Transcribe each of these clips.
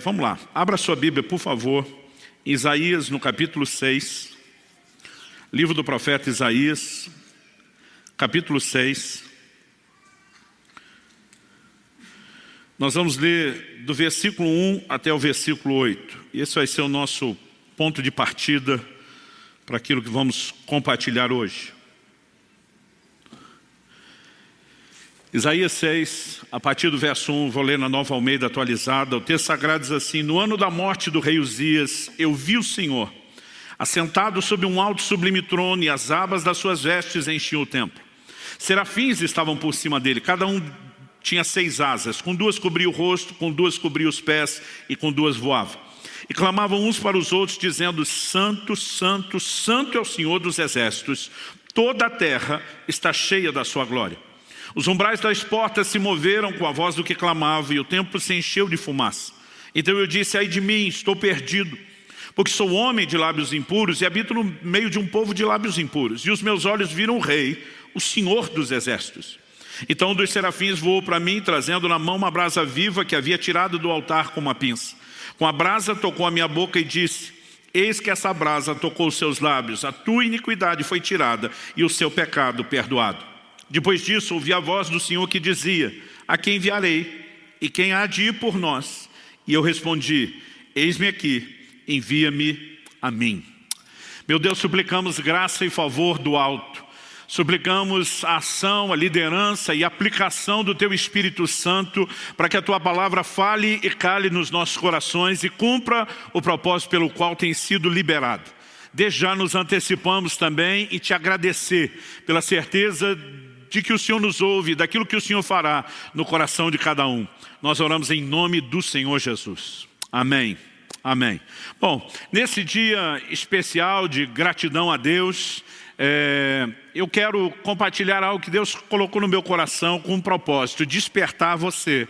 Vamos lá, abra sua Bíblia, por favor, Isaías no capítulo 6, livro do profeta Isaías, capítulo 6. Nós vamos ler do versículo 1 até o versículo 8. Esse vai ser o nosso ponto de partida para aquilo que vamos compartilhar hoje. Isaías 6, a partir do verso 1, vou ler na Nova Almeida atualizada. O texto sagrado diz assim: no ano da morte do rei Uzias, eu vi o Senhor, assentado sobre um alto e sublime trono, e as abas das suas vestes enchiam o templo. Serafins estavam por cima dele, cada um tinha 6 asas, com 2 cobria o rosto, com 2 cobria os pés, e com 2 voava. E clamavam uns para os outros, dizendo: Santo, Santo, Santo é o Senhor dos exércitos, toda a terra está cheia da sua glória. Os umbrais das portas se moveram com a voz do que clamava, e o templo se encheu de fumaça. Então eu disse: ai de mim, estou perdido, porque sou homem de lábios impuros e habito no meio de um povo de lábios impuros. E os meus olhos viram o rei, o Senhor dos exércitos. Então um dos serafins voou para mim, trazendo na mão uma brasa viva que havia tirado do altar com uma pinça. Com a brasa tocou a minha boca e disse: eis que essa brasa tocou os seus lábios, a tua iniquidade foi tirada e o seu pecado perdoado. Depois disso ouvi a voz do Senhor que dizia: a quem enviarei? E quem há de ir por nós? E eu respondi: eis-me aqui, envia-me a mim. Meu Deus, suplicamos graça e favor do alto. Suplicamos a ação, a liderança e a aplicação do Teu Espírito Santo para que a Tua palavra fale e cale nos nossos corações e cumpra o propósito pelo qual tem sido liberado. Desde já nos antecipamos também e Te agradecer pela certeza de que o Senhor nos ouve, daquilo que o Senhor fará no coração de cada um. Nós oramos em nome do Senhor Jesus. Amém. Amém. Bom, nesse dia especial de gratidão a Deus, eu quero compartilhar algo que Deus colocou no meu coração com um propósito: despertar você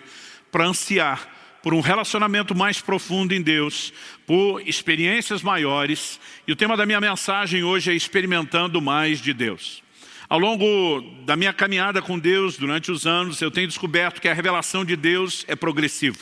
para ansiar por um relacionamento mais profundo em Deus, por experiências maiores. E o tema da minha mensagem hoje é experimentando mais de Deus. Ao longo da minha caminhada com Deus, durante os anos, eu tenho descoberto que a revelação de Deus é progressiva.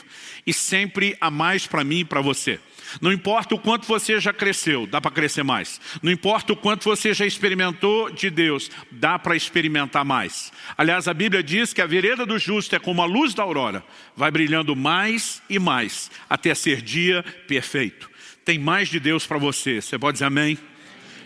E sempre há mais para mim e para você. Não importa o quanto você já cresceu, dá para crescer mais. Não importa o quanto você já experimentou de Deus, dá para experimentar mais. Aliás, a Bíblia diz que a vereda do justo é como a luz da aurora. Vai brilhando mais e mais, até ser dia perfeito. Tem mais de Deus para você. Você pode dizer amém?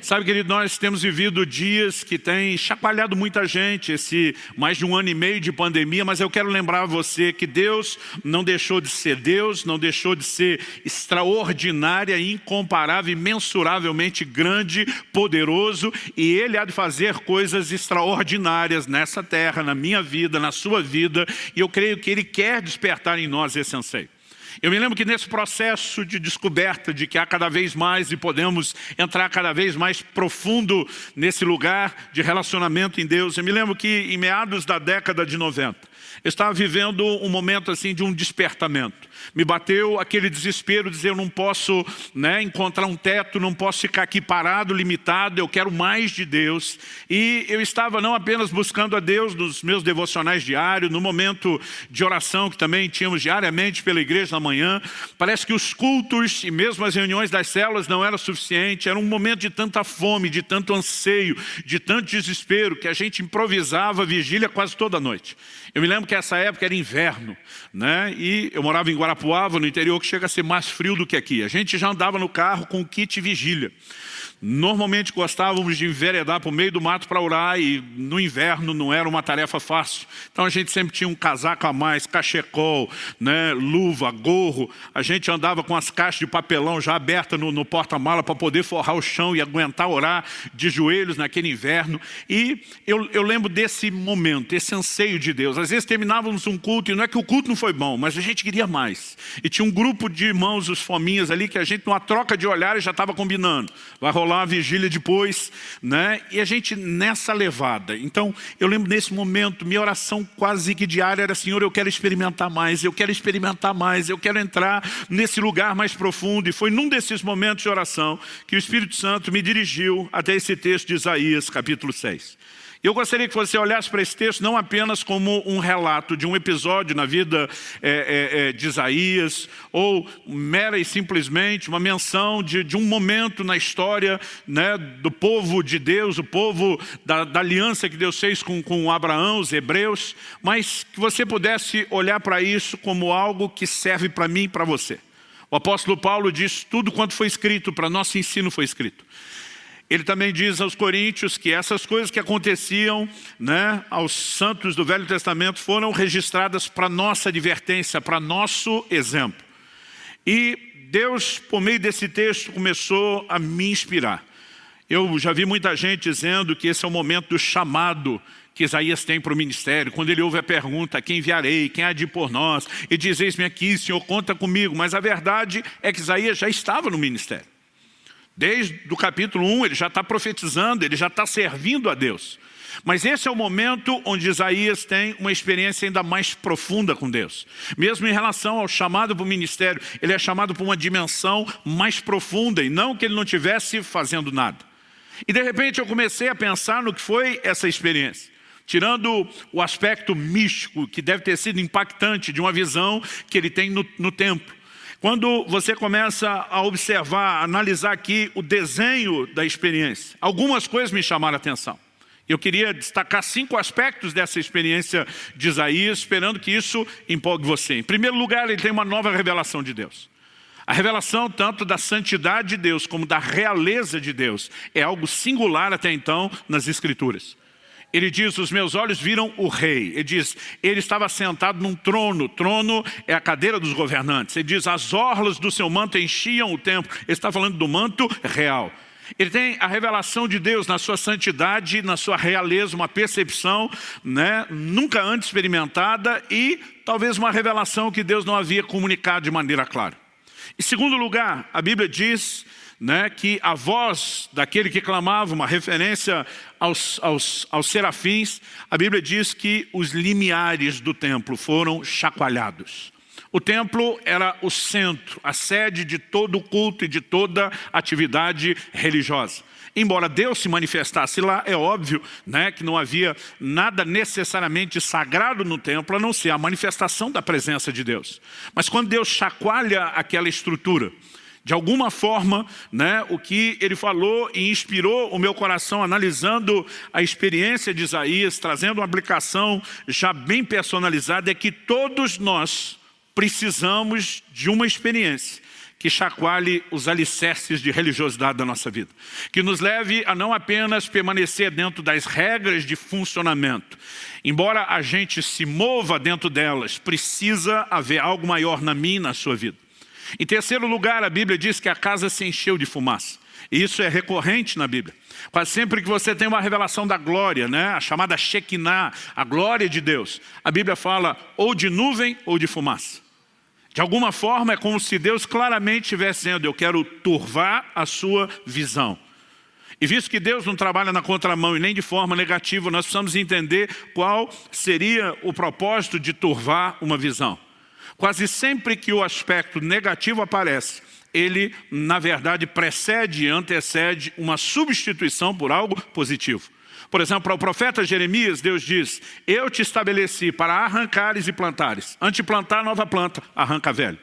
Sabe, querido, nós temos vivido dias que têm chacoalhado muita gente, esse mais de 1 ano e meio de pandemia, mas eu quero lembrar a você que Deus não deixou de ser Deus, não deixou de ser extraordinária, incomparável, imensuravelmente grande, poderoso, e Ele há de fazer coisas extraordinárias nessa terra, na minha vida, na sua vida, e eu creio que Ele quer despertar em nós esse anseio. Eu me lembro que nesse processo de descoberta de que há cada vez mais e podemos entrar cada vez mais profundo nesse lugar de relacionamento em Deus, eu me lembro que em meados da década de 90, eu estava vivendo um momento assim de um despertamento. Me bateu aquele desespero de dizer: eu não posso encontrar um teto, não posso ficar aqui parado, limitado, eu quero mais de Deus. E eu estava não apenas buscando a Deus nos meus devocionais diários, no momento de oração que também tínhamos diariamente pela igreja na manhã. Parece que os cultos e mesmo as reuniões das células não eram suficientes. Era um momento de tanta fome, de tanto anseio, de tanto desespero, que a gente improvisava a vigília quase toda noite. Eu me lembro que essa época era inverno, e eu morava em Guarapuava, no interior, que chega a ser mais frio do que aqui. A gente já andava no carro com o kit vigília. Normalmente gostávamos de enveredar para o meio do mato para orar, e no inverno não era uma tarefa fácil. Então a gente sempre tinha um casaco a mais, cachecol, luva, gorro. A gente andava com as caixas de papelão já abertas no porta-mala para poder forrar o chão e aguentar orar de joelhos naquele inverno. E eu lembro desse momento, esse anseio de Deus. Às vezes terminávamos um culto, e não é que o culto não foi bom, mas a gente queria mais. E tinha um grupo de irmãos, os fominhas ali, que a gente numa troca de olhares já estava combinando. Vai rolar uma vigília depois, e a gente nessa levada. Então eu lembro nesse momento, minha oração quase que diária era: Senhor, eu quero experimentar mais, eu quero experimentar mais, eu quero entrar nesse lugar mais profundo. E foi num desses momentos de oração que o Espírito Santo me dirigiu até esse texto de Isaías capítulo 6. Eu gostaria que você olhasse para esse texto não apenas como um relato de um episódio na vida de Isaías, ou mera e simplesmente uma menção de um momento na história, né, do povo de Deus, o povo da aliança que Deus fez com Abraão, os hebreus, mas que você pudesse olhar para isso como algo que serve para mim e para você. O apóstolo Paulo diz: tudo quanto foi escrito para nosso ensino foi escrito. Ele também diz aos coríntios que essas coisas que aconteciam, né, aos santos do Velho Testamento foram registradas para nossa advertência, para nosso exemplo. E Deus, por meio desse texto, começou a me inspirar. Eu já vi muita gente dizendo que esse é o momento do chamado que Isaías tem para o ministério, quando ele ouve a pergunta: quem enviarei, quem há de ir por nós? E diz: eis-me aqui, Senhor, conta comigo. Mas a verdade é que Isaías já estava no ministério. Desde o capítulo 1 ele já está profetizando, ele já está servindo a Deus. Mas esse é o momento onde Isaías tem uma experiência ainda mais profunda com Deus. Mesmo em relação ao chamado para o ministério, ele é chamado para uma dimensão mais profunda, e não que ele não estivesse fazendo nada. E de repente eu comecei a pensar no que foi essa experiência. Tirando o aspecto místico, que deve ter sido impactante, de uma visão que ele tem no templo. Quando você começa a observar, a analisar aqui o desenho da experiência, algumas coisas me chamaram a atenção. Eu queria destacar 5 aspectos dessa experiência de Isaías, esperando que isso empolgue você. Em primeiro lugar, ele tem uma nova revelação de Deus. A revelação tanto da santidade de Deus como da realeza de Deus é algo singular até então nas Escrituras. Ele diz: os meus olhos viram o rei. Ele diz: ele estava sentado num trono. Trono é a cadeira dos governantes. Ele diz: as orlas do seu manto enchiam o templo. Ele está falando do manto real. Ele tem a revelação de Deus na sua santidade, na sua realeza, uma percepção, né, nunca antes experimentada, e talvez uma revelação que Deus não havia comunicado de maneira clara. Em segundo lugar, a Bíblia diz, né, que a voz daquele que clamava, uma referência aos serafins, a Bíblia diz que os limiares do templo foram chacoalhados. O templo era o centro, a sede de todo o culto e de toda atividade religiosa. Embora Deus se manifestasse lá, é óbvio, né, que não havia nada necessariamente sagrado no templo, a não ser a manifestação da presença de Deus. Mas quando Deus chacoalha aquela estrutura, de alguma forma, né, o que ele falou e inspirou o meu coração analisando a experiência de Isaías, trazendo uma aplicação já bem personalizada, é que todos nós precisamos de uma experiência que chacoalhe os alicerces de religiosidade da nossa vida. Que nos leve a não apenas permanecer dentro das regras de funcionamento. Embora a gente se mova dentro delas, precisa haver algo maior na minha e na sua vida. Em terceiro lugar, a Bíblia diz que a casa se encheu de fumaça. E isso é recorrente na Bíblia. Quase sempre que você tem uma revelação da glória, né, a chamada Shekinah, a glória de Deus, a Bíblia fala ou de nuvem ou de fumaça. De alguma forma é como se Deus claramente estivesse dizendo: eu quero turvar a sua visão. E visto que Deus não trabalha na contramão e nem de forma negativa, nós precisamos entender qual seria o propósito de turvar uma visão. Quase sempre que o aspecto negativo aparece, ele, na verdade, precede e antecede uma substituição por algo positivo. Por exemplo, para o profeta Jeremias, Deus diz: eu te estabeleci para arrancares e plantares. Antes de plantar nova planta, arranca velho.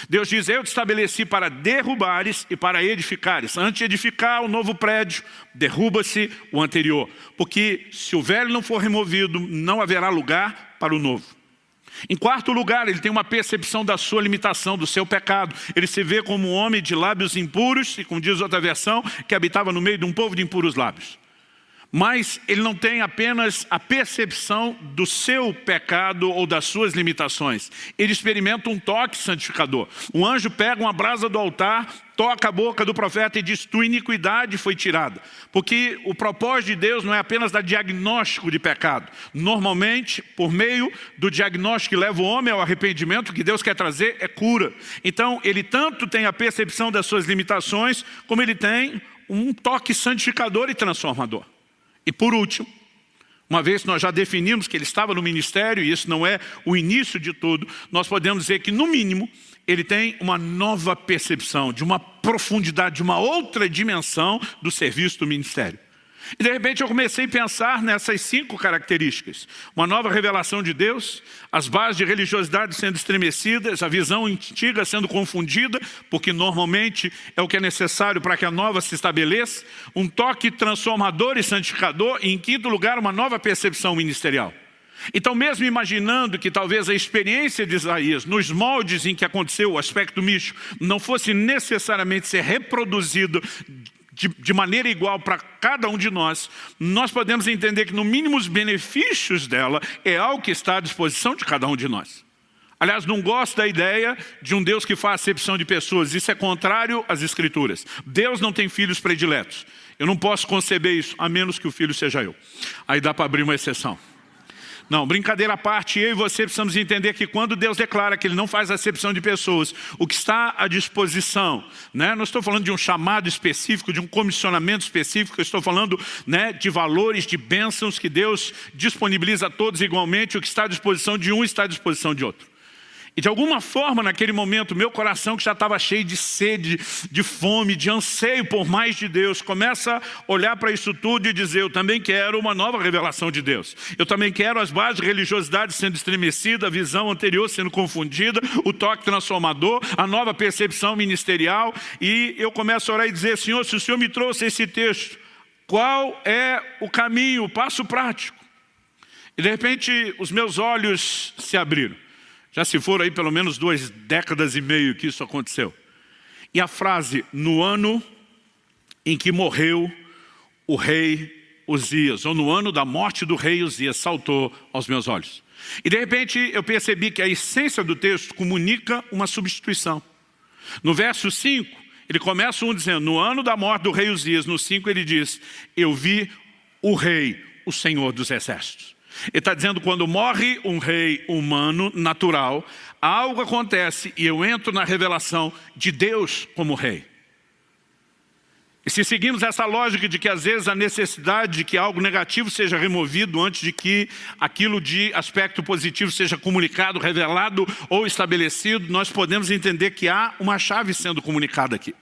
Deus diz: eu te estabeleci para derrubares e para edificares. Antes de edificar o novo prédio, derruba-se o anterior. Porque se o velho não for removido, não haverá lugar para o novo. Em quarto lugar, ele tem uma percepção da sua limitação, do seu pecado. Ele se vê como um homem de lábios impuros, e como diz outra versão, que habitava no meio de um povo de impuros lábios. Mas ele não tem apenas a percepção do seu pecado ou das suas limitações. Ele experimenta um toque santificador. Um anjo pega uma brasa do altar, toca a boca do profeta e diz: tua iniquidade foi tirada. Porque o propósito de Deus não é apenas dar diagnóstico de pecado. Normalmente, por meio do diagnóstico que leva o homem ao arrependimento, o que Deus quer trazer é cura. Então, ele tanto tem a percepção das suas limitações, como ele tem um toque santificador e transformador. E por último, uma vez que nós já definimos que ele estava no ministério, e isso não é o início de tudo, nós podemos dizer que, no mínimo, ele tem uma nova percepção, de uma profundidade, de uma outra dimensão do serviço do ministério. E de repente eu comecei a pensar nessas 5 características. Uma nova revelação de Deus, as bases de religiosidade sendo estremecidas, a visão antiga sendo confundida, porque normalmente é o que é necessário para que a nova se estabeleça, um toque transformador e santificador, e em quinto lugar, uma nova percepção ministerial. Então, mesmo imaginando que talvez a experiência de Isaías, nos moldes em que aconteceu o aspecto místico, não fosse necessariamente ser reproduzido de maneira igual para cada um de nós, nós podemos entender que no mínimo os benefícios dela é algo que está à disposição de cada um de nós. Aliás, não gosto da ideia de um Deus que faz acepção de pessoas. Isso é contrário às Escrituras. Deus não tem filhos prediletos. Eu não posso conceber isso, a menos que o filho seja eu. Aí dá para abrir uma exceção. Não, brincadeira à parte, eu e você precisamos entender que quando Deus declara que Ele não faz acepção de pessoas, o que está à disposição, né? Não estou falando de um chamado específico, de um comissionamento específico, eu estou falando, né, de valores, de bênçãos que Deus disponibiliza a todos igualmente, o que está à disposição de um está à disposição de outro. E de alguma forma, naquele momento, meu coração que já estava cheio de sede, de fome, de anseio por mais de Deus, começa a olhar para isso tudo e dizer, eu também quero uma nova revelação de Deus. Eu também quero as bases de religiosidade sendo estremecida, a visão anterior sendo confundida, o toque transformador, a nova percepção ministerial. E eu começo a orar e dizer, Senhor, se o Senhor me trouxe esse texto, qual é o caminho, o passo prático? E de repente, os meus olhos se abriram. Já se foram aí pelo menos 2 décadas e meia que isso aconteceu. E a frase, no ano em que morreu o rei Uzias, ou no ano da morte do rei Uzias, saltou aos meus olhos. E de repente eu percebi que a essência do texto comunica uma substituição. No verso 5, ele começa dizendo, no ano da morte do rei Uzias, no 5 ele diz, eu vi o rei, o Senhor dos exércitos. Ele está dizendo, quando morre um rei humano, natural, algo acontece e eu entro na revelação de Deus como rei. E se seguimos essa lógica de que às vezes a necessidade de que algo negativo seja removido antes de que aquilo de aspecto positivo seja comunicado, revelado ou estabelecido, nós podemos entender que há uma chave sendo comunicada aqui.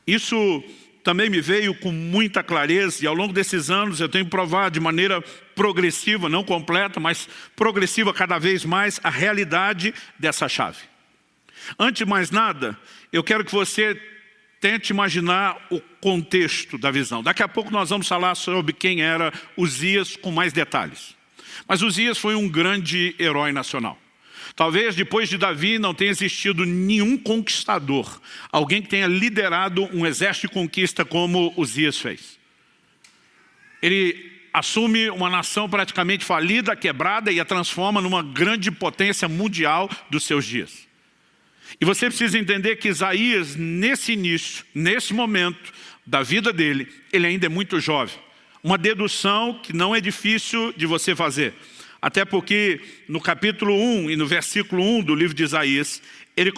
Isso também me veio com muita clareza e ao longo desses anos eu tenho provado de maneira progressiva, não completa, mas progressiva cada vez mais a realidade dessa chave. Antes de mais nada, eu quero que você tente imaginar o contexto da visão. Daqui a pouco nós vamos falar sobre quem era Uzias com mais detalhes. Mas Uzias foi um grande herói nacional. Talvez depois de Davi não tenha existido nenhum conquistador, alguém que tenha liderado um exército de conquista como Uzias fez. Ele assume uma nação praticamente falida, quebrada e a transforma numa grande potência mundial dos seus dias. E você precisa entender que Isaías, nesse início, nesse momento da vida dele, ele ainda é muito jovem. Uma dedução que não é difícil de você fazer. Até porque no capítulo 1 e no versículo 1 do livro de Isaías, ele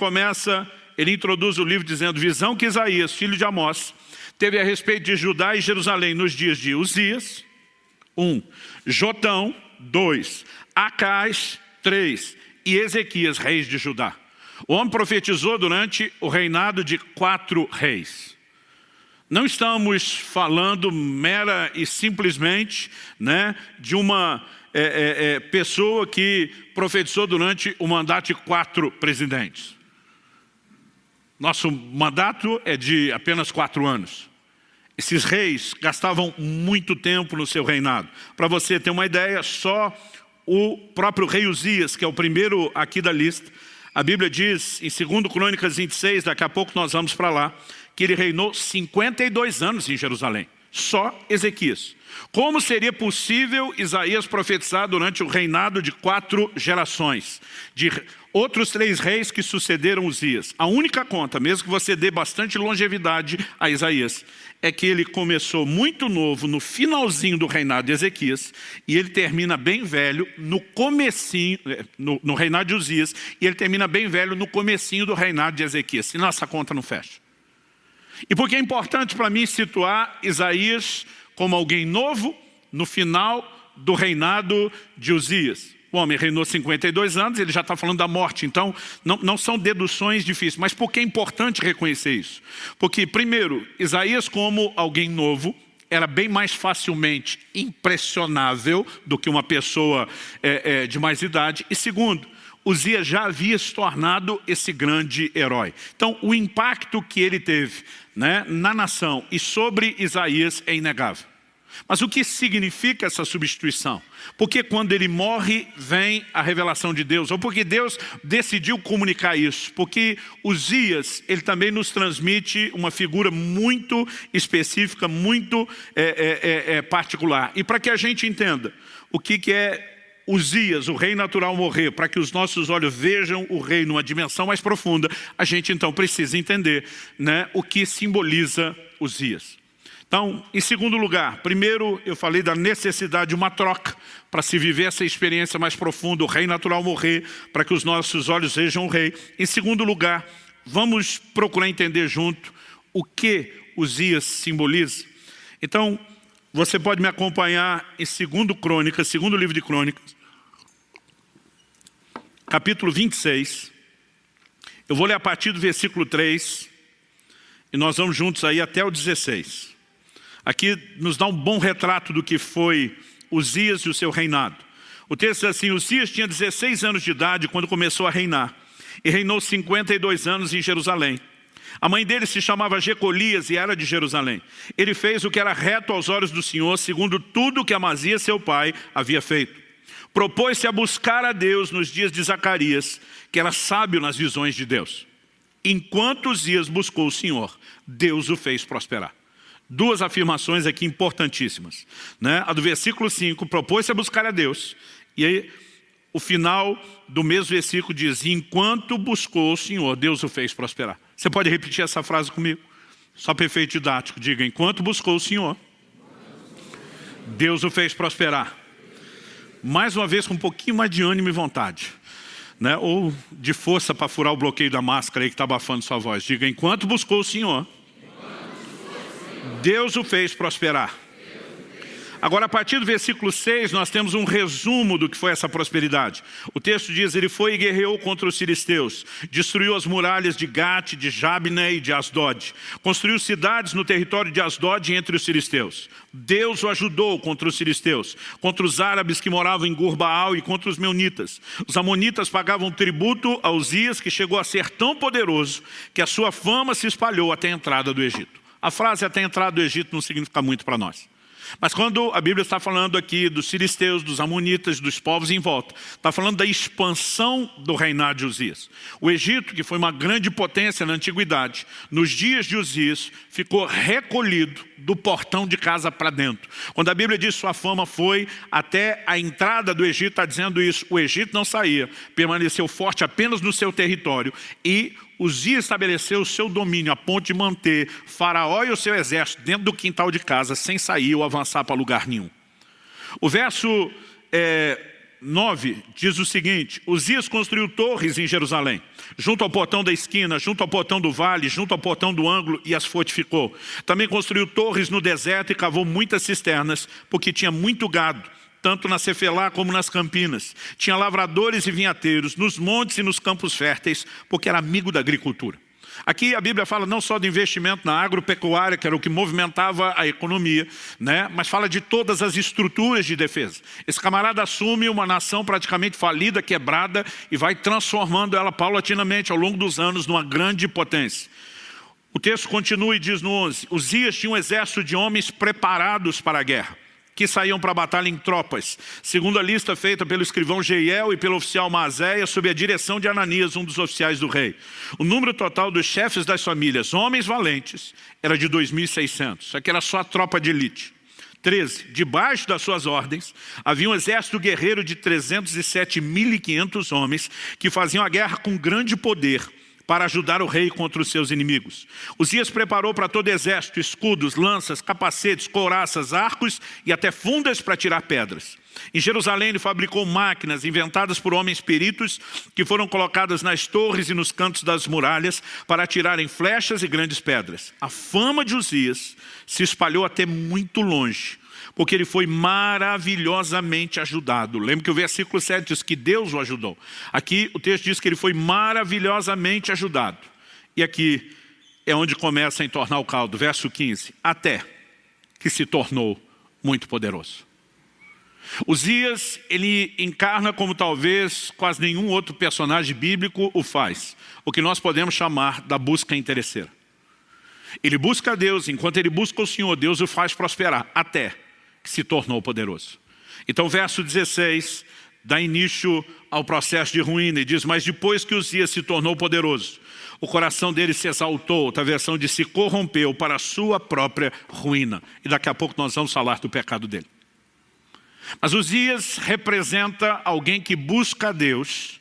introduz o livro dizendo, visão que Isaías, filho de Amós, teve a respeito de Judá e Jerusalém nos dias de Uzias, 1, Jotão, 2, Acais, 3 e Ezequias, reis de Judá. O homem profetizou durante o reinado de 4 reis. Não estamos falando mera e simplesmente, né, de uma pessoa que profetizou durante o mandato de 4 presidentes. Nosso mandato é de apenas 4 anos. Esses reis gastavam muito tempo no seu reinado. Para você ter uma ideia, só o próprio rei Uzias, que é o primeiro aqui da lista, a Bíblia diz, em 2 Crônicas 26, daqui a pouco nós vamos para lá, que ele reinou 52 anos em Jerusalém. Só Ezequias. Como seria possível Isaías profetizar durante o reinado de 4 gerações? De outros 3 reis que sucederam Uzias. A única conta, mesmo que você dê bastante longevidade a Isaías, é que ele começou muito novo no finalzinho do reinado de Ezequias e ele termina bem velho no comecinho, no reinado de Uzias, e ele termina bem velho no comecinho do reinado de Ezequias, senão essa conta não fecha. E por que é importante para mim situar Isaías como alguém novo no final do reinado de Uzias? O homem reinou 52 anos, ele já está falando da morte, então não são deduções difíceis. Mas por que é importante reconhecer isso? Porque, primeiro, Isaías como alguém novo, era bem mais facilmente impressionável do que uma pessoa de mais idade. E segundo, Uzias já havia se tornado esse grande herói. Então, o impacto que ele teve, né, na nação e sobre Isaías é inegável. Mas o que significa essa substituição? Porque quando ele morre, vem a revelação de Deus, ou porque Deus decidiu comunicar isso? Porque Uzias, ele também nos transmite uma figura muito específica, muito particular. E para que a gente entenda o que é Uzias, o rei natural, morrer, para que os nossos olhos vejam o rei numa dimensão mais profunda, a gente então precisa entender, né, o que simboliza Uzias. Então, em segundo lugar, primeiro eu falei da necessidade de uma troca para se viver essa experiência mais profunda, o rei natural morrer, para que os nossos olhos vejam o rei. Em segundo lugar, vamos procurar entender junto o que Uzias simboliza. Então, você pode me acompanhar em 2 Crônicas, segundo livro de Crônicas, capítulo 26. Eu vou ler a partir do versículo 3 e nós vamos juntos aí até o 16. Aqui nos dá um bom retrato do que foi Uzias e o seu reinado. O texto diz assim: Uzias tinha 16 anos de idade quando começou a reinar, e reinou 52 anos em Jerusalém. A mãe dele se chamava Jecolias e era de Jerusalém. Ele fez o que era reto aos olhos do Senhor, segundo tudo que Amazias, seu pai, havia feito. Propôs-se a buscar a Deus nos dias de Zacarias, que era sábio nas visões de Deus. Enquanto Uzias buscou o Senhor, Deus o fez prosperar. Duas afirmações aqui importantíssimas, né? A do versículo 5, propôs-se a buscar a Deus. E aí, o final do mesmo versículo diz: enquanto buscou o Senhor, Deus o fez prosperar. Você pode repetir essa frase comigo? Só para efeito didático, diga: enquanto buscou o Senhor, Deus o fez prosperar. Mais uma vez, com um pouquinho mais de ânimo e vontade, né? Ou de força para furar o bloqueio da máscara aí que está abafando sua voz. Diga: enquanto buscou o Senhor, Deus o fez prosperar. Agora, a partir do versículo 6, nós temos um resumo do que foi essa prosperidade. O texto diz: ele foi e guerreou contra os filisteus, destruiu as muralhas de Gate, de Jabne e de Asdod, construiu cidades no território de Asdod entre os filisteus. Deus o ajudou contra os filisteus, contra os árabes que moravam em Gur-Baal e contra os meunitas. Os amonitas pagavam tributo a Uzias, que chegou a ser tão poderoso que a sua fama se espalhou até a entrada do Egito. A frase até a entrada do Egito não significa muito para nós. Mas quando a Bíblia está falando aqui dos filisteus, dos amonitas, dos povos em volta, está falando da expansão do reinado de Uzias. O Egito, que foi uma grande potência na antiguidade, nos dias de Uzias, ficou recolhido do portão de casa para dentro. Quando a Bíblia diz sua fama foi até a entrada do Egito, está dizendo isso: o Egito não saía, permaneceu forte apenas no seu território, e Uzias estabeleceu o seu domínio a ponto de manter Faraó e o seu exército dentro do quintal de casa, sem sair ou avançar para lugar nenhum. O verso 9 diz o seguinte: Uzias construiu torres em Jerusalém, junto ao portão da esquina, junto ao portão do vale, junto ao portão do ângulo, e as fortificou. Também construiu torres no deserto e cavou muitas cisternas, porque tinha muito gado, tanto na Cefelá como nas campinas. Tinha lavradores e vinhateiros, nos montes e nos campos férteis, porque era amigo da agricultura. Aqui a Bíblia fala não só do investimento na agropecuária, que era o que movimentava a economia, né? Mas fala de todas as estruturas de defesa. Esse camarada assume uma nação praticamente falida, quebrada, e vai transformando ela paulatinamente ao longo dos anos numa grande potência. O texto continua e diz no 11: Uzias tinha um exército de homens preparados para a guerra, que saíam para a batalha em tropas, segundo a lista feita pelo escrivão Jeiel e pelo oficial Maazéia, sob a direção de Ananias, um dos oficiais do rei. O número total dos chefes das famílias, homens valentes, era de 2.600. Isso aqui era só a tropa de elite. 13. Debaixo das suas ordens, havia um exército guerreiro de 307.500 homens, que faziam a guerra com grande poder, para ajudar o rei contra os seus inimigos. Uzias preparou para todo exército escudos, lanças, capacetes, couraças, arcos e até fundas para tirar pedras. Em Jerusalém ele fabricou máquinas inventadas por homens peritos, que foram colocadas nas torres e nos cantos das muralhas para atirarem flechas e grandes pedras. A fama de Uzias se espalhou até muito longe, porque ele foi maravilhosamente ajudado. Lembra que o versículo 7 diz que Deus o ajudou. Aqui o texto diz que ele foi maravilhosamente ajudado. E aqui é onde começa a entornar o caldo. Verso 15. Até que se tornou muito poderoso. Uzias, ele encarna como talvez quase nenhum outro personagem bíblico o faz, o que nós podemos chamar da busca interesseira. Ele busca a Deus, enquanto ele busca o Senhor, Deus o faz prosperar, até que se tornou poderoso. Então o verso 16 dá início ao processo de ruína e diz: mas depois que Uzias se tornou poderoso, o coração dele se exaltou, outra versão diz, se corrompeu para a sua própria ruína. E daqui a pouco nós vamos falar do pecado dele. Mas Uzias representa alguém que busca a Deus,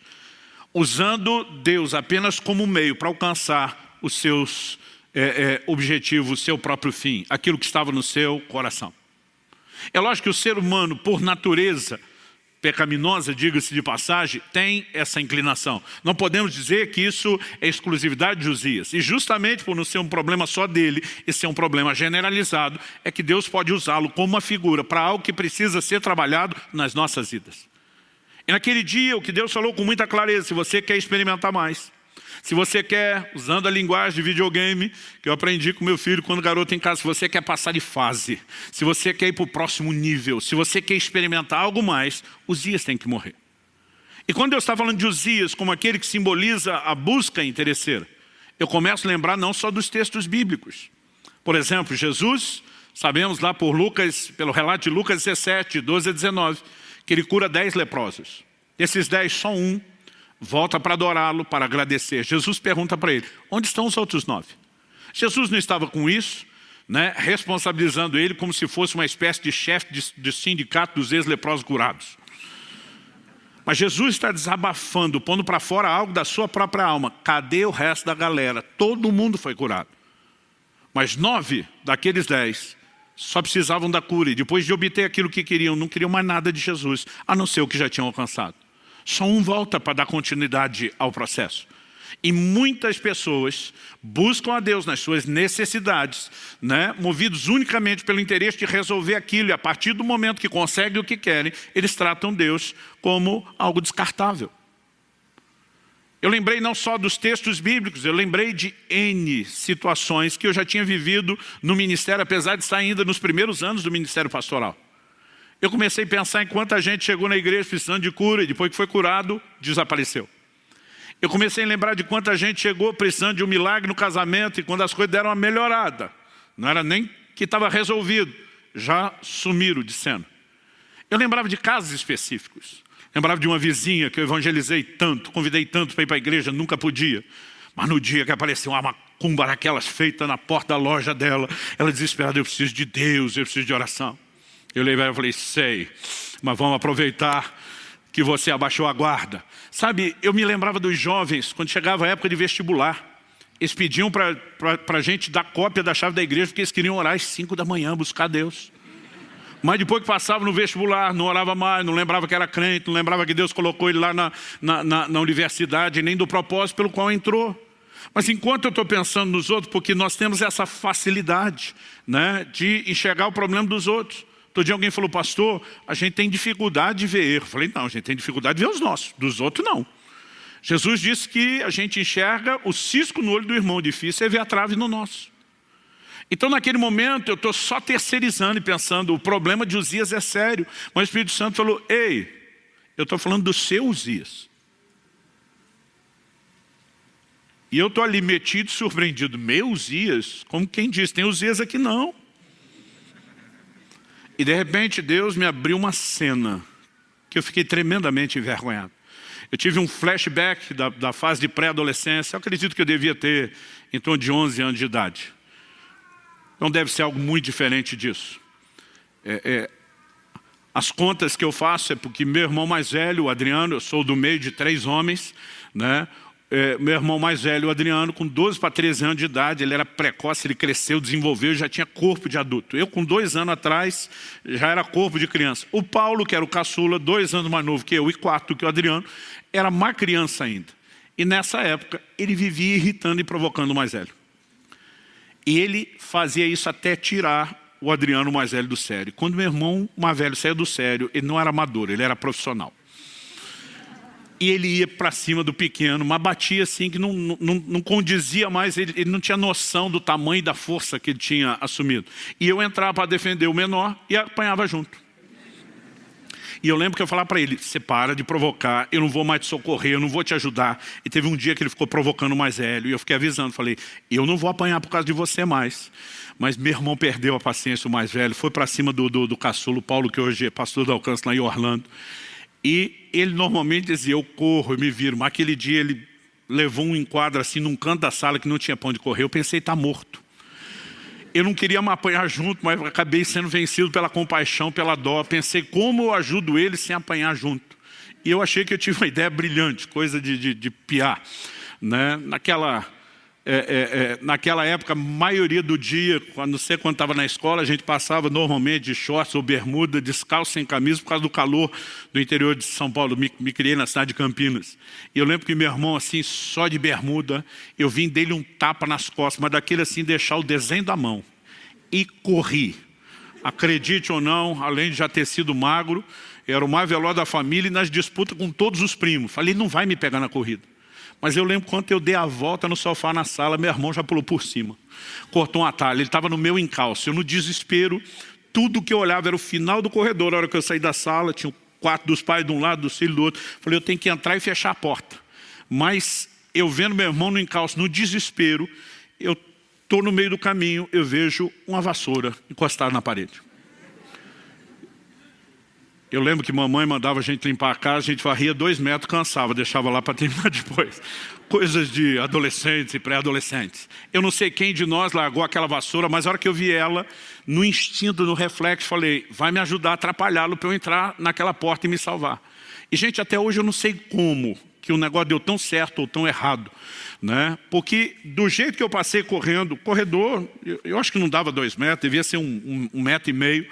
usando Deus apenas como meio para alcançar os seus objetivos, o seu próprio fim, aquilo que estava no seu coração. É lógico que o ser humano, por natureza pecaminosa, diga-se de passagem, tem essa inclinação. Não podemos dizer que isso é exclusividade de Uzias. E justamente por não ser um problema só dele, e ser um problema generalizado, é que Deus pode usá-lo como uma figura para algo que precisa ser trabalhado nas nossas vidas. E naquele dia, o que Deus falou com muita clareza: se você quer experimentar mais, se você quer, usando a linguagem de videogame, que eu aprendi com meu filho quando garoto em casa, se você quer passar de fase, se você quer ir para o próximo nível, se você quer experimentar algo mais, Uzias tem que morrer. E quando Deus está falando de Uzias como aquele que simboliza a busca interesseira, eu começo a lembrar não só dos textos bíblicos. Por exemplo, Jesus, sabemos lá por Lucas, pelo relato de Lucas 17, 12 a 19, que ele cura 10 leprosos. Desses 10, só um volta para adorá-lo, para agradecer. Jesus pergunta para ele: onde estão os outros 9? Jesus não estava com isso, responsabilizando ele como se fosse uma espécie de chefe de sindicato dos ex-leprosos curados. Mas Jesus está desabafando, pondo para fora algo da sua própria alma. Cadê o resto da galera? Todo mundo foi curado. Mas 9 daqueles 10 só precisavam da cura. E depois de obter aquilo que queriam, não queriam mais nada de Jesus, a não ser o que já tinham alcançado. Só um volta para dar continuidade ao processo. E muitas pessoas buscam a Deus nas suas necessidades, movidos unicamente pelo interesse de resolver aquilo. E a partir do momento que conseguem o que querem, eles tratam Deus como algo descartável. Eu lembrei não só dos textos bíblicos, eu lembrei de N situações que eu já tinha vivido no ministério, apesar de estar ainda nos primeiros anos do ministério pastoral. Eu comecei a pensar em quanta gente chegou na igreja precisando de cura e depois que foi curado, desapareceu. Eu comecei a lembrar de quanta gente chegou precisando de um milagre no casamento e quando as coisas deram uma melhorada, não era nem que estava resolvido, já sumiram de cena. Eu lembrava de casos específicos. Lembrava de uma vizinha que eu evangelizei tanto, convidei tanto para ir para a igreja, nunca podia. Mas no dia que apareceu uma macumba daquelas feita na porta da loja dela, ela desesperada: eu preciso de Deus, eu preciso de oração. Eu levei e falei: sei, mas vamos aproveitar que você abaixou a guarda. Sabe, eu me lembrava dos jovens, quando chegava a época de vestibular, eles pediam para a gente dar cópia da chave da igreja, porque eles queriam orar às 5 da manhã, buscar Deus. Mas depois que passava no vestibular, não orava mais, não lembrava que era crente, não lembrava que Deus colocou ele lá na universidade, nem do propósito pelo qual entrou. Mas enquanto eu estou pensando nos outros, porque nós temos essa facilidade de enxergar o problema dos outros. Todo dia alguém falou: pastor, a gente tem dificuldade de ver erro. Eu falei: não, a gente tem dificuldade de ver os nossos, dos outros não. Jesus disse que a gente enxerga o cisco no olho do irmão, difícil é ver a trave no nosso. Então naquele momento eu estou só terceirizando e pensando: o problema de Uzias é sério. Mas o Espírito Santo falou: ei, eu estou falando do seu Uzias. E eu estou ali metido, surpreendido: meu Uzias? Como quem diz, tem Uzias aqui não. E de repente Deus me abriu uma cena que eu fiquei tremendamente envergonhado. Eu tive um flashback da fase de pré-adolescência. Eu acredito que eu devia ter em torno de 11 anos de idade. Não deve ser algo muito diferente disso. As contas que eu faço é porque meu irmão mais velho, o Adriano, eu sou do meio de 3 homens, meu irmão mais velho, o Adriano, com 12 para 13 anos de idade, ele era precoce, ele cresceu, desenvolveu, já tinha corpo de adulto. Eu, com 2 anos atrás, já era corpo de criança. O Paulo, que era o caçula, 2 anos mais novo que eu e 4 que o Adriano, era mais criança ainda. E nessa época, ele vivia irritando e provocando o mais velho. E ele fazia isso até tirar o Adriano mais velho do sério. Quando meu irmão mais velho saiu do sério, ele não era amador, ele era profissional. E ele ia para cima do pequeno, mas batia assim que não condizia mais, ele não tinha noção do tamanho e da força que ele tinha assumido. E eu entrava para defender o menor e apanhava junto. E eu lembro que eu falava para ele, você para de provocar, eu não vou mais te socorrer, eu não vou te ajudar. E teve um dia que ele ficou provocando o mais velho, e eu fiquei avisando, falei, eu não vou apanhar por causa de você mais. Mas meu irmão perdeu a paciência, o mais velho, foi para cima do caçulo, Paulo, que hoje é pastor do Alcance lá em Orlando. E ele normalmente dizia, eu corro, eu me viro. Mas aquele dia ele levou um enquadro assim num canto da sala que não tinha pra onde correr. Eu pensei, está morto. Eu não queria me apanhar junto, mas acabei sendo vencido pela compaixão, pela dó. Pensei, como eu ajudo ele sem apanhar junto? E eu achei que eu tive uma ideia brilhante, coisa de piar. Né? Naquela época, a maioria do dia, quando estava na escola, a gente passava normalmente de shorts ou bermuda, descalço, sem camisa, por causa do calor do interior de São Paulo. Me criei na cidade de Campinas. E eu lembro que meu irmão, assim, só de bermuda, eu vim dele um tapa nas costas, mas daquele assim, deixar o desenho da mão. E corri. Acredite ou não, além de já ter sido magro, era o mais veloz da família e nas disputas com todos os primos. Falei, não vai me pegar na corrida. Mas eu lembro quando eu dei a volta no sofá na sala, meu irmão já pulou por cima. Cortou um atalho, ele estava no meu encalço. Eu no desespero, tudo que eu olhava era o final do corredor. A hora que eu saí da sala, tinha o quarto dos pais de um lado, dos filhos do outro. Falei, eu tenho que entrar e fechar a porta. Mas eu vendo meu irmão no encalço, no desespero, eu estou no meio do caminho, eu vejo uma vassoura encostada na parede. Eu lembro que mamãe mandava a gente limpar a casa, a gente varria 2 metros, cansava, deixava lá para terminar depois. Coisas de adolescentes e pré-adolescentes. Eu não sei quem de nós largou aquela vassoura, mas a hora que eu vi ela, no instinto, no reflexo, falei, vai me ajudar a atrapalhá-lo para eu entrar naquela porta e me salvar. E gente, até hoje eu não sei como que o negócio deu tão certo ou tão errado. Né? Porque do jeito que eu passei correndo, corredor, eu acho que não dava 2 metros, devia ser 1,5 metro.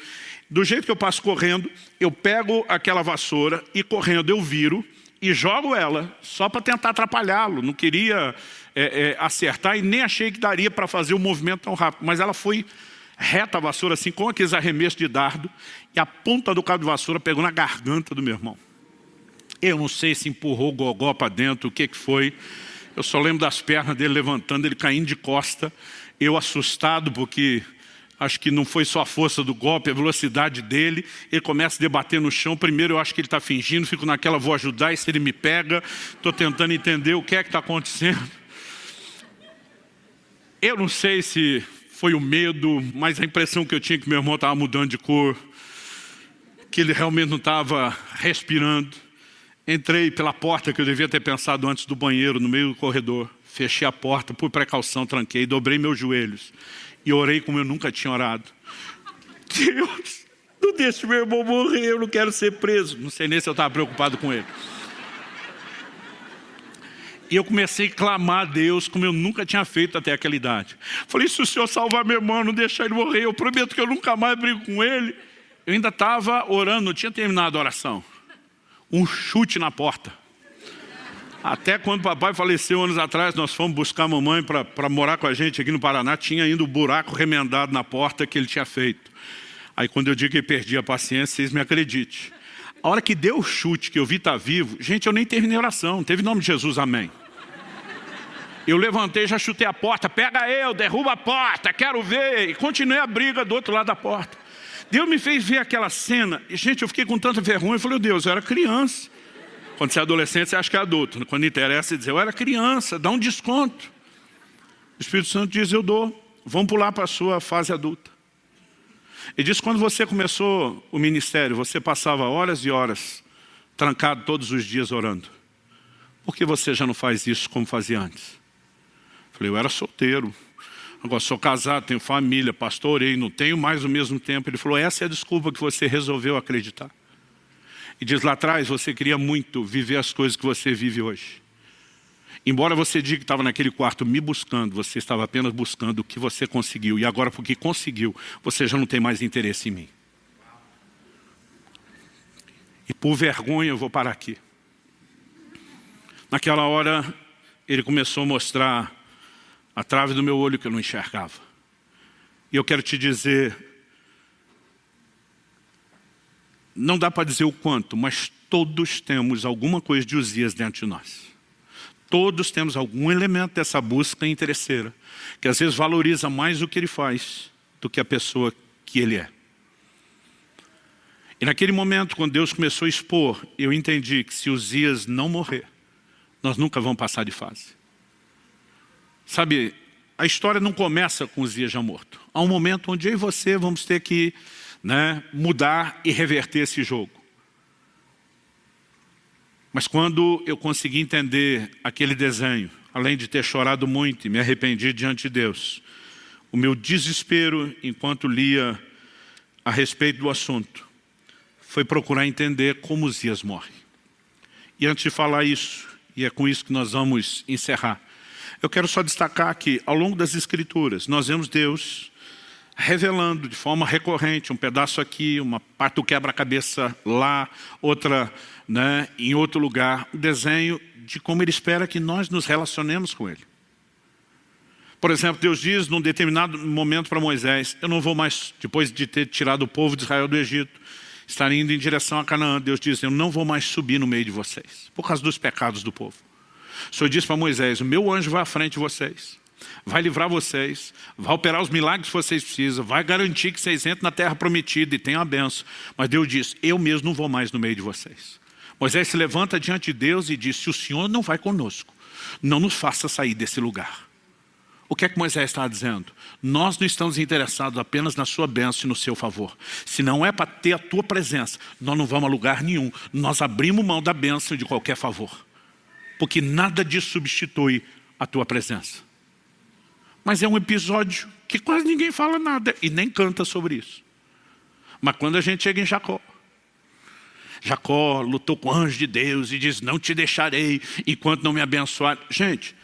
Do jeito que eu passo correndo, eu pego aquela vassoura e correndo eu viro e jogo ela só para tentar atrapalhá-lo. Não queria acertar e nem achei que daria para fazer o movimento tão rápido. Mas ela foi reta a vassoura assim, com aqueles arremessos de dardo, e a ponta do cabo de vassoura pegou na garganta do meu irmão. Eu não sei se empurrou o gogó para dentro, o que foi. Eu só lembro das pernas dele levantando, ele caindo de costa. Eu assustado porque acho que não foi só a força do golpe, a velocidade dele. Ele começa a debater no chão. Primeiro eu acho que ele está fingindo, fico naquela, vou ajudar, e se ele me pega, estou tentando entender o que é que está acontecendo. Eu não sei se foi o medo, mas a impressão que eu tinha é que meu irmão estava mudando de cor, que ele realmente não estava respirando. Entrei pela porta que eu devia ter pensado antes do banheiro, no meio do corredor. Fechei a porta, por precaução, tranquei, dobrei meus joelhos. E orei como eu nunca tinha orado. Deus, não deixe meu irmão morrer, eu não quero ser preso. Não sei nem se eu estava preocupado com ele. E eu comecei a clamar a Deus como eu nunca tinha feito até aquela idade. Falei, se o Senhor salvar meu irmão, não deixar ele morrer, eu prometo que eu nunca mais brigo com ele. Eu ainda estava orando, não tinha terminado a oração. Um chute na porta. Até quando o papai faleceu anos atrás, nós fomos buscar a mamãe para morar com a gente aqui no Paraná, tinha ainda o buraco remendado na porta que ele tinha feito. Aí quando eu digo que ele perdia a paciência, vocês me acreditem. A hora que deu o chute, que eu vi estar vivo, gente, eu nem terminei a oração, não teve nome de Jesus, amém. Eu levantei, já chutei a porta, pega eu, derruba a porta, quero ver. E continuei a briga do outro lado da porta. Deus me fez ver aquela cena, e gente, eu fiquei com tanta vergonha, eu falei, Deus, eu era criança. Quando você é adolescente, você acha que é adulto. Quando interessa, dizer, eu era criança, dá um desconto. O Espírito Santo diz, eu dou. Vamos pular para a sua fase adulta. Ele diz, quando você começou o ministério, você passava horas e horas, trancado todos os dias orando. Por que você já não faz isso como fazia antes? Eu falei, eu era solteiro. Agora sou casado, tenho família, pastorei, não tenho mais o mesmo tempo. Ele falou, essa é a desculpa que você resolveu acreditar. E diz, lá atrás você queria muito viver as coisas que você vive hoje. Embora você diga que estava naquele quarto me buscando, você estava apenas buscando o que você conseguiu. E agora porque conseguiu, você já não tem mais interesse em mim. E por vergonha eu vou parar aqui. Naquela hora ele começou a mostrar a trave do meu olho que eu não enxergava. E eu quero te dizer, não dá para dizer o quanto, mas todos temos alguma coisa de Uzias dentro de nós. Todos temos algum elemento dessa busca interesseira, que às vezes valoriza mais o que ele faz do que a pessoa que ele é. E naquele momento, quando Deus começou a expor, eu entendi que se Uzias não morrer, nós nunca vamos passar de fase. Sabe, a história não começa com Uzias já morto. Há um momento onde eu e você vamos ter que mudar e reverter esse jogo. Mas quando eu consegui entender aquele desenho, além de ter chorado muito e me arrependi diante de Deus, o meu desespero enquanto lia a respeito do assunto foi procurar entender como Uzias morre. E antes de falar isso, e é com isso que nós vamos encerrar, eu quero só destacar que ao longo das Escrituras nós vemos Deus revelando de forma recorrente, um pedaço aqui, uma parte do quebra-cabeça lá, outra em outro lugar, um desenho de como Ele espera que nós nos relacionemos com Ele. Por exemplo, Deus diz num determinado momento para Moisés, eu não vou mais, depois de ter tirado o povo de Israel do Egito, estar indo em direção a Canaã, Deus diz, eu não vou mais subir no meio de vocês, por causa dos pecados do povo. O Senhor diz para Moisés, o meu anjo vai à frente de vocês, vai livrar vocês, vai operar os milagres que vocês precisam, vai garantir que vocês entrem na terra prometida e tenham a bênção. Mas Deus diz, eu mesmo não vou mais no meio de vocês. Moisés se levanta diante de Deus e diz, se o Senhor não vai conosco, não nos faça sair desse lugar. O que é que Moisés está dizendo? Nós não estamos interessados apenas na sua bênção e no seu favor. Se não é para ter a tua presença, nós não vamos a lugar nenhum. Nós abrimos mão da bênção e de qualquer favor. Porque nada disso substitui a tua presença. Mas é um episódio que quase ninguém fala nada e nem canta sobre isso. Mas quando a gente chega em Jacó, Jacó lutou com o anjo de Deus e diz, não te deixarei enquanto não me abençoar. Gente,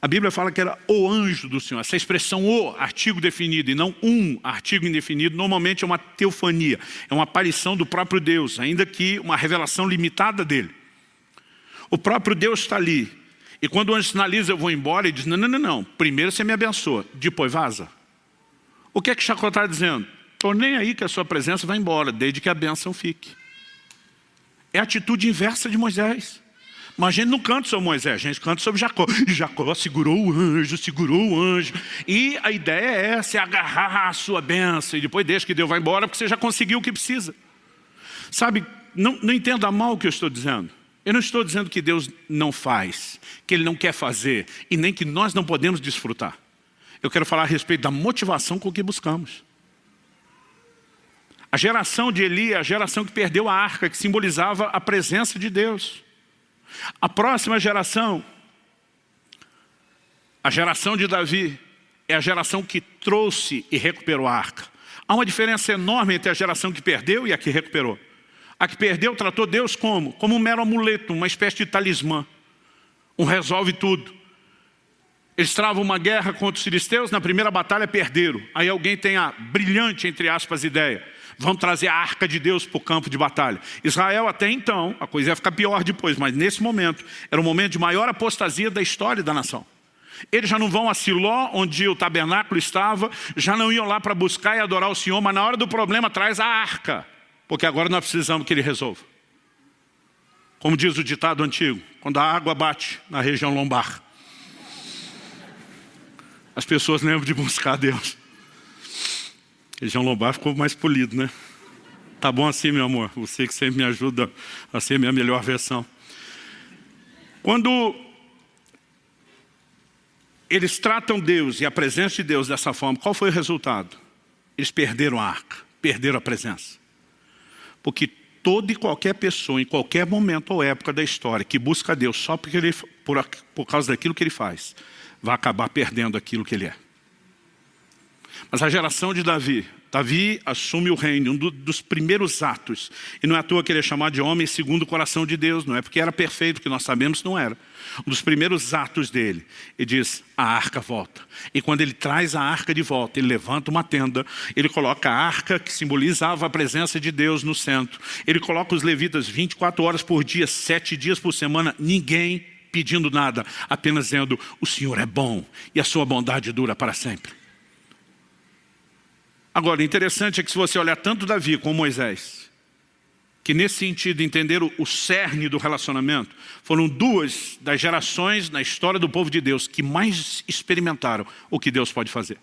a Bíblia fala que era o anjo do Senhor. Essa expressão o, artigo definido, e não um artigo indefinido, normalmente é uma teofania. É uma aparição do próprio Deus, ainda que uma revelação limitada dele. O próprio Deus está ali. E quando o anjo sinaliza, eu vou embora, ele diz, não. Primeiro você me abençoa, depois vaza. O que é que Jacó está dizendo? Estou nem aí que a sua presença vai embora, desde que a bênção fique. É a atitude inversa de Moisés. Mas a gente não canta sobre Moisés, a gente canta sobre Jacó. E Jacó segurou o anjo. E a ideia é essa, é agarrar a sua bênção. E depois deixa que Deus vai embora, porque você já conseguiu o que precisa. Sabe, não entenda mal o que eu estou dizendo. Eu não estou dizendo que Deus não faz, que Ele não quer fazer, e nem que nós não podemos desfrutar. Eu quero falar a respeito da motivação com que buscamos. A geração de Eli é a geração que perdeu a arca, que simbolizava a presença de Deus. A próxima geração, a geração de Davi, é a geração que trouxe e recuperou a arca. Há uma diferença enorme entre a geração que perdeu e a que recuperou. A que perdeu tratou Deus como? Como um mero amuleto, uma espécie de talismã. Um resolve tudo. Eles travam uma guerra contra os filisteus, na primeira batalha perderam. Aí alguém tem a brilhante, entre aspas, ideia. Vamos trazer a arca de Deus para o campo de batalha. Israel até então, a coisa ia ficar pior depois, mas nesse momento, era o momento de maior apostasia da história da nação. Eles já não vão a Siló, onde o tabernáculo estava, já não iam lá para buscar e adorar o Senhor, mas na hora do problema traz a arca. Porque agora nós precisamos que Ele resolva. Como diz o ditado antigo, quando a água bate na região lombar, as pessoas lembram de buscar Deus. A região lombar ficou mais polido, né? Tá bom assim, meu amor? Você que sempre me ajuda a ser minha melhor versão. Quando eles tratam Deus e a presença de Deus dessa forma, qual foi o resultado? Eles perderam a arca, perderam a presença. Porque toda e qualquer pessoa, em qualquer momento ou época da história, que busca Deus só porque por causa daquilo que Ele faz, vai acabar perdendo aquilo que Ele é. Mas a geração de Davi assume o reino, um dos primeiros atos. E não é à toa que ele é chamado de homem segundo o coração de Deus, não é porque era perfeito, que nós sabemos que não era. Um dos primeiros atos dele, ele diz, a arca volta. E quando ele traz a arca de volta, ele levanta uma tenda, ele coloca a arca que simbolizava a presença de Deus no centro. Ele coloca os levitas 24 horas por dia, 7 dias por semana, ninguém pedindo nada, apenas dizendo, o Senhor é bom e a sua bondade dura para sempre. Agora, o interessante é que se você olhar tanto Davi como Moisés, que nesse sentido entenderam o cerne do relacionamento, foram duas das gerações na história do povo de Deus que mais experimentaram o que Deus pode fazer.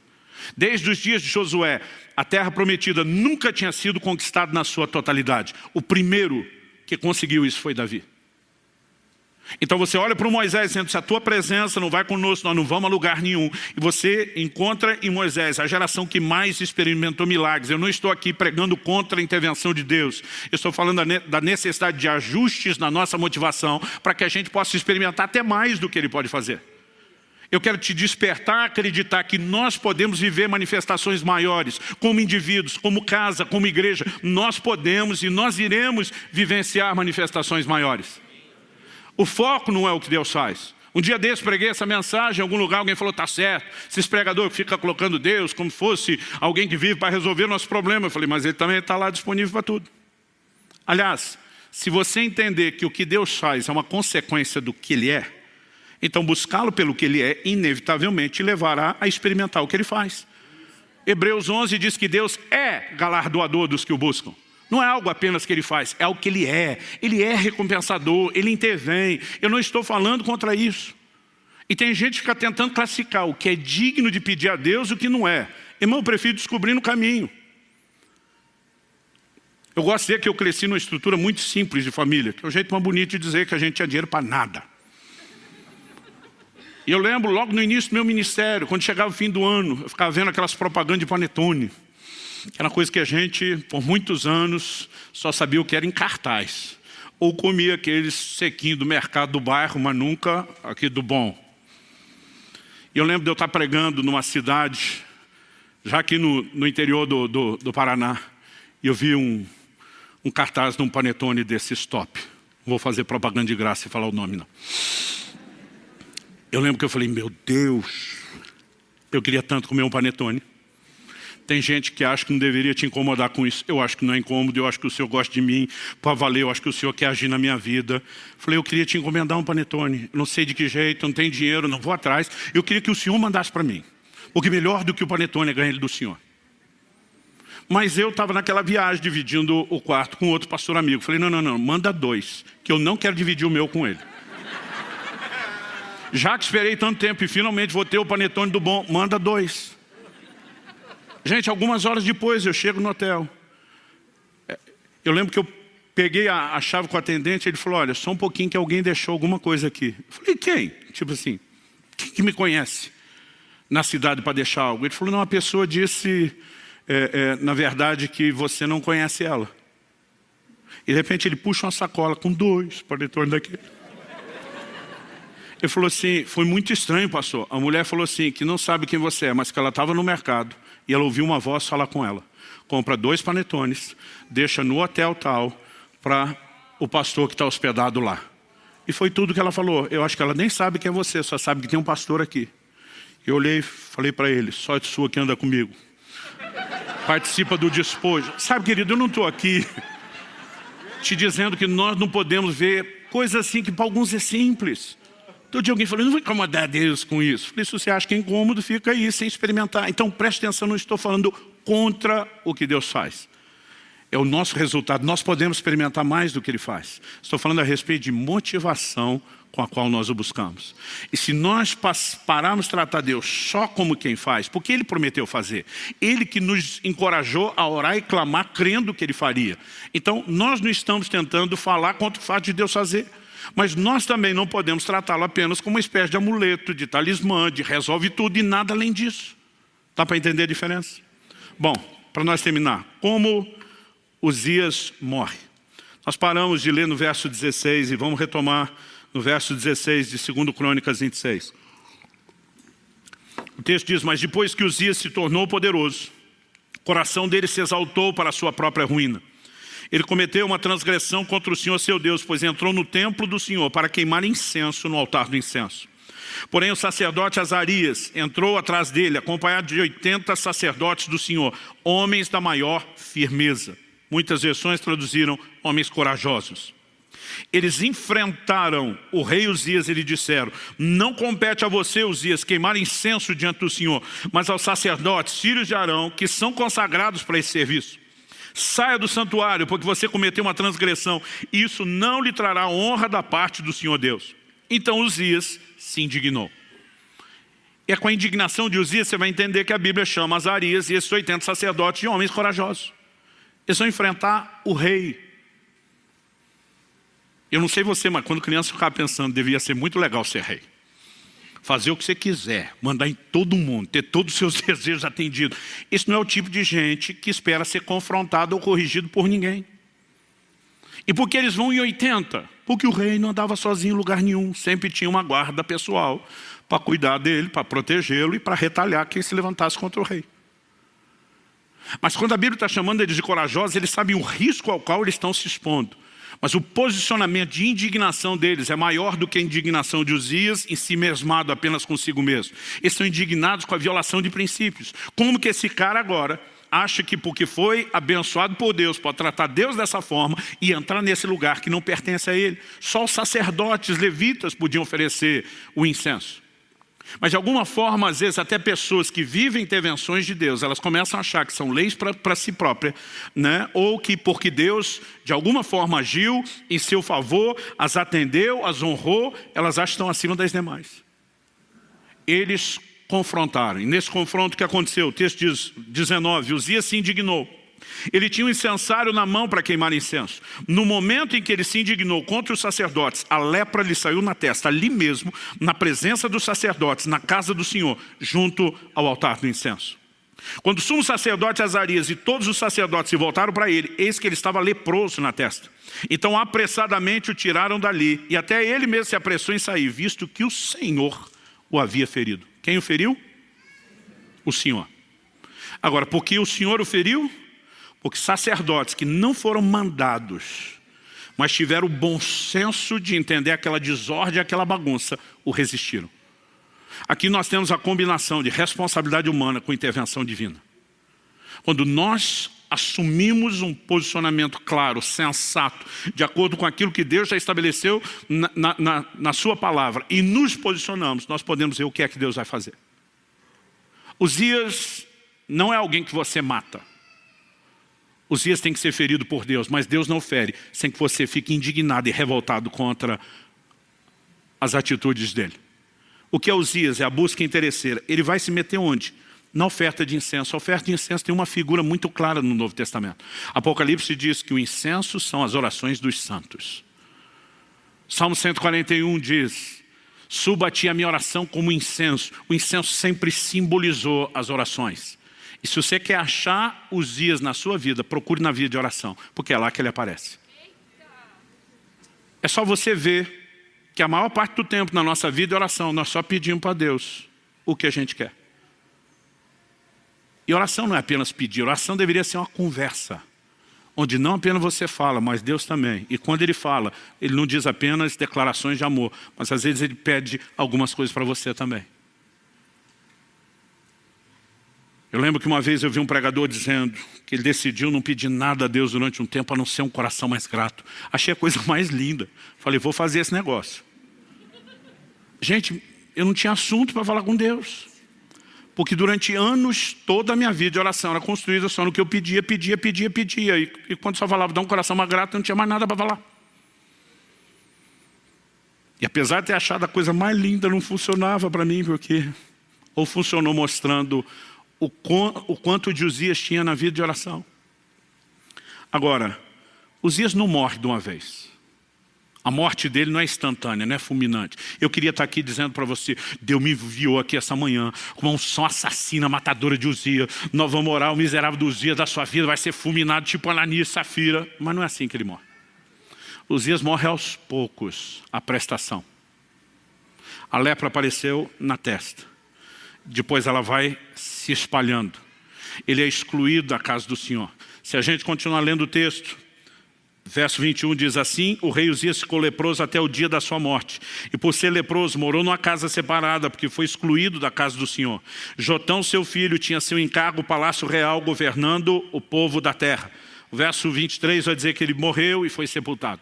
Desde os dias de Josué, a terra prometida nunca tinha sido conquistada na sua totalidade. O primeiro que conseguiu isso foi Davi. Então você olha para o Moisés dizendo, se a tua presença não vai conosco, nós não vamos a lugar nenhum. E você encontra em Moisés a geração que mais experimentou milagres. Eu não estou aqui pregando contra a intervenção de Deus. Eu estou falando da necessidade de ajustes na nossa motivação para que a gente possa experimentar até mais do que Ele pode fazer. Eu quero te despertar a acreditar que nós podemos viver manifestações maiores, como indivíduos, como casa, como igreja. Nós podemos e nós iremos vivenciar manifestações maiores. O foco não é o que Deus faz. Um dia desse preguei essa mensagem em algum lugar, alguém falou, tá certo, esses pregadores que ficam colocando Deus como fosse alguém que vive para resolver o nosso problema. Eu falei, mas Ele também está lá disponível para tudo. Aliás, se você entender que o que Deus faz é uma consequência do que Ele é, então buscá-lo pelo que Ele é, inevitavelmente levará a experimentar o que Ele faz. Hebreus 11 diz que Deus é galardoador dos que o buscam. Não é algo apenas que Ele faz, é algo que Ele é recompensador, Ele intervém. Eu não estou falando contra isso. E tem gente que fica tentando classificar o que é digno de pedir a Deus e o que não é. Irmão, eu prefiro descobrir no caminho. Eu gosto de dizer que eu cresci numa estrutura muito simples de família, que é o jeito mais bonito de dizer que a gente tinha dinheiro para nada. E eu lembro logo no início do meu ministério, quando chegava o fim do ano, eu ficava vendo aquelas propagandas de panetone. Que era uma coisa que a gente, por muitos anos, só sabia o que era em cartaz. Ou comia aqueles sequinhos do mercado do bairro, mas nunca aqui do bom. E eu lembro de eu estar pregando numa cidade, já aqui no interior do Paraná, e eu vi um cartaz de um panetone desse stop. Não vou fazer propaganda de graça e falar o nome, não. Eu lembro que eu falei, meu Deus, eu queria tanto comer um panetone. Tem gente que acha que não deveria te incomodar com isso. Eu acho que não é incômodo, eu acho que o Senhor gosta de mim para valer, eu acho que o Senhor quer agir na minha vida. Falei, eu queria te encomendar um panetone. Não sei de que jeito, não tenho dinheiro, não vou atrás. Eu queria que o Senhor mandasse para mim. Porque melhor do que o panetone é ganhar ele do Senhor. Mas eu estava naquela viagem, dividindo o quarto com outro pastor amigo. Falei, não, manda 2, que eu não quero dividir o meu com ele. Já que esperei tanto tempo e finalmente vou ter o panetone do bom, manda 2. Gente, algumas horas depois eu chego no hotel. Eu lembro que eu peguei a chave com o atendente, ele falou, olha, só um pouquinho que alguém deixou alguma coisa aqui. Eu falei, quem? Tipo assim, quem que me conhece na cidade para deixar algo? Ele falou, não, a pessoa disse, na verdade, que você não conhece ela. E de repente ele puxa uma sacola com 2 panetones daquele. Ele falou assim, foi muito estranho, pastor. A mulher falou assim, que não sabe quem você é, mas que ela estava no mercado. E ela ouviu uma voz falar com ela. Compra 2 panetones, deixa no hotel tal, para o pastor que está hospedado lá. E foi tudo que ela falou. Eu acho que ela nem sabe quem é você, só sabe que tem um pastor aqui. Eu olhei e falei para ele, sorte sua que anda comigo. Participa do despojo. Sabe, querido, eu não estou aqui te dizendo que nós não podemos ver coisas assim que para alguns é simples. Todo dia alguém falou, não vou incomodar Deus com isso. Falei, se você acha que é incômodo, fica aí sem experimentar. Então preste atenção, não estou falando contra o que Deus faz. É o nosso resultado, nós podemos experimentar mais do que Ele faz. Estou falando a respeito de motivação com a qual nós o buscamos. E se nós pararmos de tratar Deus só como quem faz, porque Ele prometeu fazer, Ele que nos encorajou a orar e clamar crendo que Ele faria. Então nós não estamos tentando falar contra o fato de Deus fazer. Mas nós também não podemos tratá-lo apenas como uma espécie de amuleto, de talismã, de resolve tudo e nada além disso. Dá para entender a diferença? Bom, para nós terminar, como Uzias morre. Nós paramos de ler no verso 16 e vamos retomar no verso 16 de 2 Crônicas 26. O texto diz, mas depois que Uzias se tornou poderoso, o coração dele se exaltou para a sua própria ruína. Ele cometeu uma transgressão contra o Senhor seu Deus, pois entrou no templo do Senhor para queimar incenso no altar do incenso. Porém o sacerdote Azarias entrou atrás dele, acompanhado de 80 sacerdotes do Senhor, homens da maior firmeza. Muitas versões traduziram homens corajosos. Eles enfrentaram o rei Uzias e lhe disseram, não compete a você, Uzias, queimar incenso diante do Senhor, mas aos sacerdotes, filhos de Arão, que são consagrados para esse serviço. Saia do santuário, porque você cometeu uma transgressão. Isso não lhe trará honra da parte do Senhor Deus. Então Uzias se indignou. E é com a indignação de Uzias você vai entender que a Bíblia chama Azarias e esses 80 sacerdotes de homens corajosos. Eles vão enfrentar o rei. Eu não sei você, mas quando criança eu ficava pensando, devia ser muito legal ser rei. Fazer o que você quiser, mandar em todo mundo, ter todos os seus desejos atendidos. Esse não é o tipo de gente que espera ser confrontado ou corrigido por ninguém. E por que eles vão em 80? Porque o rei não andava sozinho em lugar nenhum. Sempre tinha uma guarda pessoal para cuidar dele, para protegê-lo e para retalhar quem se levantasse contra o rei. Mas quando a Bíblia está chamando eles de corajosos, eles sabem o risco ao qual eles estão se expondo. Mas o posicionamento de indignação deles é maior do que a indignação de Uzias em si mesmado apenas consigo mesmo. Eles estão indignados com a violação de princípios. Como que esse cara agora acha que porque foi abençoado por Deus, pode tratar Deus dessa forma e entrar nesse lugar que não pertence a ele? Só os sacerdotes levitas podiam oferecer o incenso. Mas de alguma forma, às vezes, até pessoas que vivem intervenções de Deus, elas começam a achar que são leis para si própria, né? Ou que porque Deus, de alguma forma, agiu em seu favor, as atendeu, as honrou, elas acham que estão acima das demais. Eles confrontaram. E nesse confronto, o que aconteceu? O texto diz, 19, Uzias se indignou. Ele tinha um incensário na mão para queimar incenso. No momento em que ele se indignou contra os sacerdotes, a lepra lhe saiu na testa, ali mesmo, na presença dos sacerdotes, na casa do Senhor, junto ao altar do incenso. Quando o sumo sacerdote Azarias e todos os sacerdotes se voltaram para ele, eis que ele estava leproso na testa. Então apressadamente o tiraram dali, e até ele mesmo se apressou em sair, visto que o Senhor o havia ferido. Quem o feriu? O Senhor. Agora, por que o Senhor o feriu? Porque sacerdotes que não foram mandados, mas tiveram o bom senso de entender aquela desordem, aquela bagunça, o resistiram. Aqui nós temos a combinação de responsabilidade humana com intervenção divina. Quando nós assumimos um posicionamento claro, sensato, de acordo com aquilo que Deus já estabeleceu na sua palavra, e nos posicionamos, nós podemos ver o que é que Deus vai fazer. Uzias não é alguém que você mata. Uzias tem que ser ferido por Deus, mas Deus não fere sem que você fique indignado e revoltado contra as atitudes dele. O que é Uzias? É a busca interesseira. Ele vai se meter onde? Na oferta de incenso. A oferta de incenso tem uma figura muito clara no Novo Testamento. Apocalipse diz que o incenso são as orações dos santos. Salmo 141 diz, suba a ti a minha oração como incenso. O incenso sempre simbolizou as orações. E se você quer achar Uzias na sua vida, procure na vida de oração, porque é lá que ele aparece. É só você ver que a maior parte do tempo na nossa vida é oração. Nós só pedimos para Deus o que a gente quer. E oração não é apenas pedir, oração deveria ser uma conversa, onde não apenas você fala, mas Deus também. E quando Ele fala, Ele não diz apenas declarações de amor, mas às vezes Ele pede algumas coisas para você também. Eu lembro que uma vez eu vi um pregador dizendo que ele decidiu não pedir nada a Deus durante um tempo, a não ser um coração mais grato. Achei a coisa mais linda. Falei, vou fazer esse negócio. Gente, eu não tinha assunto para falar com Deus. Porque durante anos, toda a minha vida de oração era construída só no que eu pedia. E quando só falava, dá um coração mais grato, eu não tinha mais nada para falar. E apesar de ter achado a coisa mais linda, não funcionava para mim, porque ou funcionou mostrando o quanto de Uzias tinha na vida de oração. Agora, Uzias não morre de uma vez. A morte dele não é instantânea, não é fulminante. Eu queria estar aqui dizendo para você, Deus me enviou aqui essa manhã com uma unção assassina, matadora de Uzias. Nós vamos orar, o miserável do Uzias da sua vida vai ser fulminado tipo Ananias e Safira. Mas não é assim que ele morre. Uzias morre aos poucos, a prestação. A lepra apareceu na testa. Depois ela vai se espalhando. Ele é excluído da casa do Senhor. Se a gente continuar lendo o texto, verso 21 diz assim, o rei Uzias ficou leproso até o dia da sua morte. E por ser leproso, morou numa casa separada, porque foi excluído da casa do Senhor. Jotão, seu filho, tinha seu encargo, o palácio real, governando o povo da terra. O verso 23 vai dizer que ele morreu e foi sepultado.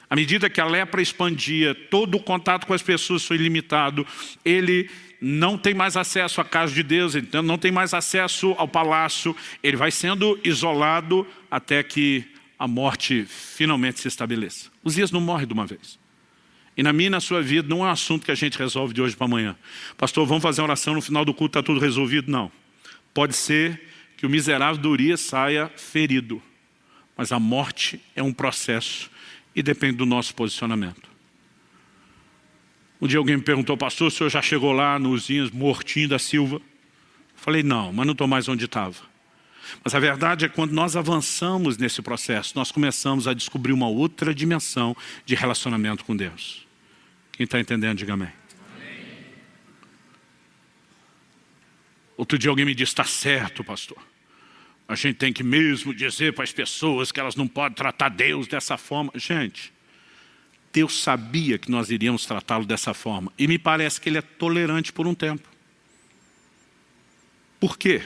À medida que a lepra expandia, todo o contato com as pessoas foi limitado, ele não tem mais acesso à casa de Deus, então não tem mais acesso ao palácio, ele vai sendo isolado até que a morte finalmente se estabeleça. Uzias não morre de uma vez. E na minha e na sua vida não é um assunto que a gente resolve de hoje para amanhã. Pastor, vamos fazer uma oração no final do culto, está tudo resolvido? Não. Pode ser que o miserável do Urias saia ferido, mas a morte é um processo e depende do nosso posicionamento. Um dia alguém me perguntou, pastor, o senhor já chegou lá no Uzias mortinho da Silva? Falei, não, mas não estou mais onde estava. Mas a verdade é que quando nós avançamos nesse processo, nós começamos a descobrir uma outra dimensão de relacionamento com Deus. Quem está entendendo, diga amém. Outro dia alguém me disse, está certo, pastor. A gente tem que mesmo dizer para as pessoas que elas não podem tratar Deus dessa forma. Gente, Deus sabia que nós iríamos tratá-lo dessa forma. E me parece que Ele é tolerante por um tempo. Por quê?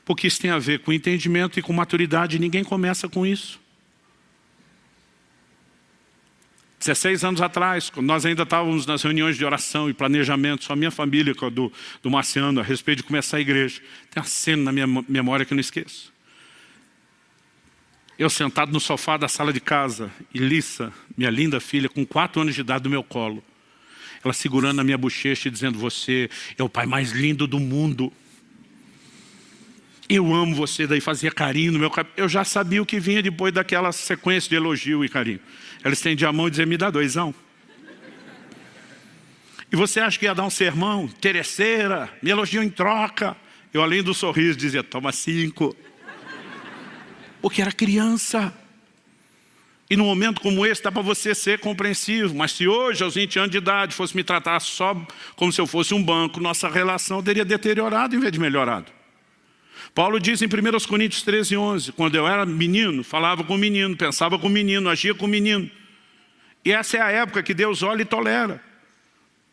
Porque isso tem a ver com entendimento e com maturidade. E ninguém começa com isso. 16 anos atrás, quando nós ainda estávamos nas reuniões de oração e planejamento, só a minha família, do Marciano, a respeito de começar a igreja. Tem uma cena na minha memória que eu não esqueço. Eu sentado no sofá da sala de casa, e Lissa, minha linda filha, com 4 anos de idade no meu colo. Ela segurando na minha bochecha e dizendo, você é o pai mais lindo do mundo. Eu amo você, daí fazia carinho no meu cabelo. Eu já sabia o que vinha depois daquela sequência de elogio e carinho. Ela estendia a mão e dizia, me dá 2. E você acha que ia dar um sermão? Interesseira, me elogiou em troca. Eu, além do sorriso, dizia, toma 5. Porque era criança. E num momento como esse, dá para você ser compreensivo. Mas se hoje, aos 20 anos de idade, fosse me tratar só como se eu fosse um banco, nossa relação teria deteriorado em vez de melhorado. Paulo diz em 1 Coríntios 13:11, quando eu era menino, falava com o menino, pensava com o menino, agia com o menino. E essa é a época que Deus olha e tolera.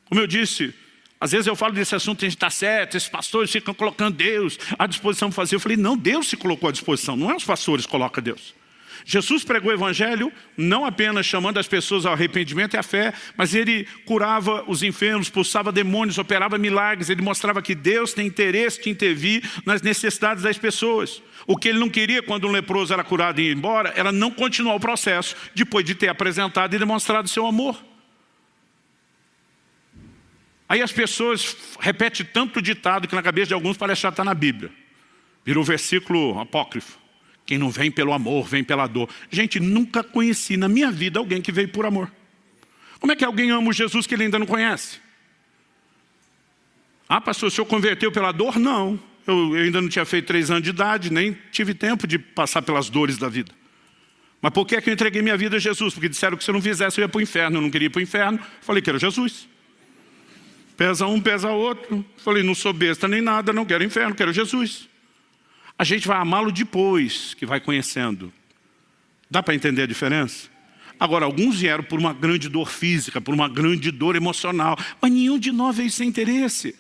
Como eu disse, às vezes eu falo desse assunto, a gente está certo, esses pastores ficam colocando Deus à disposição para fazer. Eu falei, não, Deus se colocou à disposição, não é os pastores que colocam Deus. Jesus pregou o evangelho não apenas chamando as pessoas ao arrependimento e à fé, mas ele curava os enfermos, expulsava demônios, operava milagres. Ele mostrava que Deus tem interesse de intervir nas necessidades das pessoas. O que ele não queria quando um leproso era curado e ia embora, era não continuar o processo depois de ter apresentado e demonstrado seu amor. Aí as pessoas repetem tanto ditado que na cabeça de alguns parece que já está na Bíblia. Virou versículo apócrifo. Quem não vem pelo amor, vem pela dor. Gente, nunca conheci na minha vida alguém que veio por amor. Como é que alguém ama o Jesus que ele ainda não conhece? Ah, pastor, o senhor converteu pela dor? Não. Eu ainda não tinha feito 3 anos de idade, nem tive tempo de passar pelas dores da vida. Mas por que é que eu entreguei minha vida a Jesus? Porque disseram que se eu não fizesse eu ia para o inferno. Eu não queria ir para o inferno. Falei que era Jesus. Pesa um, pesa outro. Falei, não sou besta nem nada, não quero inferno, quero Jesus. A gente vai amá-lo depois que vai conhecendo. Dá para entender a diferença? Agora, alguns vieram por uma grande dor física, por uma grande dor emocional, mas nenhum de nós veio sem interesse.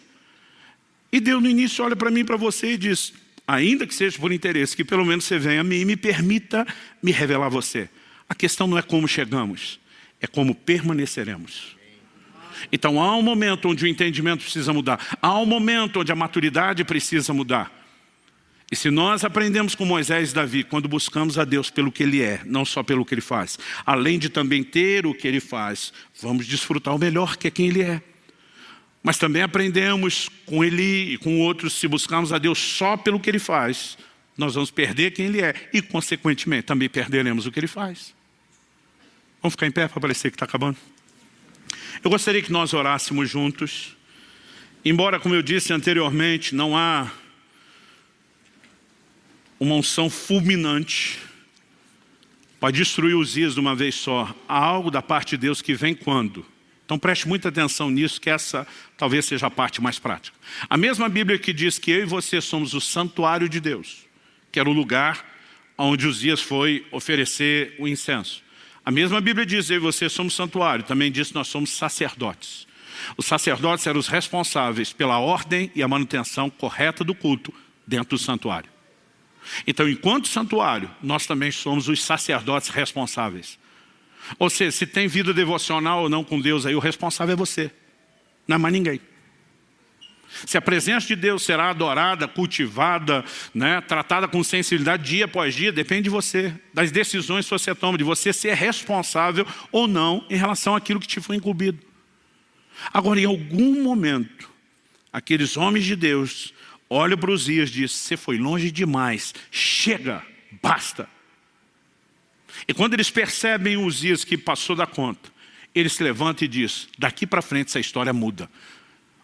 E Deus no início olha para mim e para você e diz, ainda que seja por interesse, que pelo menos você venha a mim e me permita me revelar a você. A questão não é como chegamos, é como permaneceremos. Então há um momento onde o entendimento precisa mudar, há um momento onde a maturidade precisa mudar. E se nós aprendemos com Moisés e Davi, quando buscamos a Deus pelo que Ele é, não só pelo que Ele faz, além de também ter o que Ele faz, vamos desfrutar o melhor que é quem Ele é. Mas também aprendemos com Ele e com outros, se buscarmos a Deus só pelo que Ele faz, nós vamos perder quem Ele é e, consequentemente, também perderemos o que Ele faz. Vamos ficar em pé para parecer que está acabando? Eu gostaria que nós orássemos juntos. Embora, como eu disse anteriormente, não há uma unção fulminante para destruir Uzias de uma vez só. Há algo da parte de Deus que vem quando? Então preste muita atenção nisso, que essa talvez seja a parte mais prática. A mesma Bíblia que diz que eu e você somos o santuário de Deus, que era o lugar onde Uzias foi oferecer o incenso. A mesma Bíblia diz que eu e você somos santuário, também diz que nós somos sacerdotes. Os sacerdotes eram os responsáveis pela ordem e a manutenção correta do culto dentro do santuário. Então, enquanto santuário, nós também somos os sacerdotes responsáveis. Ou seja, se tem vida devocional ou não com Deus, aí o responsável é você, não é mais ninguém. Se a presença de Deus será adorada, cultivada, né, tratada com sensibilidade dia após dia, depende de você, das decisões que você toma, de você ser responsável ou não em relação àquilo que te foi incumbido. Agora, em algum momento, aqueles homens de Deus olham para Uzias e dizem: você foi longe demais, chega, basta. E quando eles percebem Uzias que passou da conta, eles se levantam e dizem: daqui para frente essa história muda.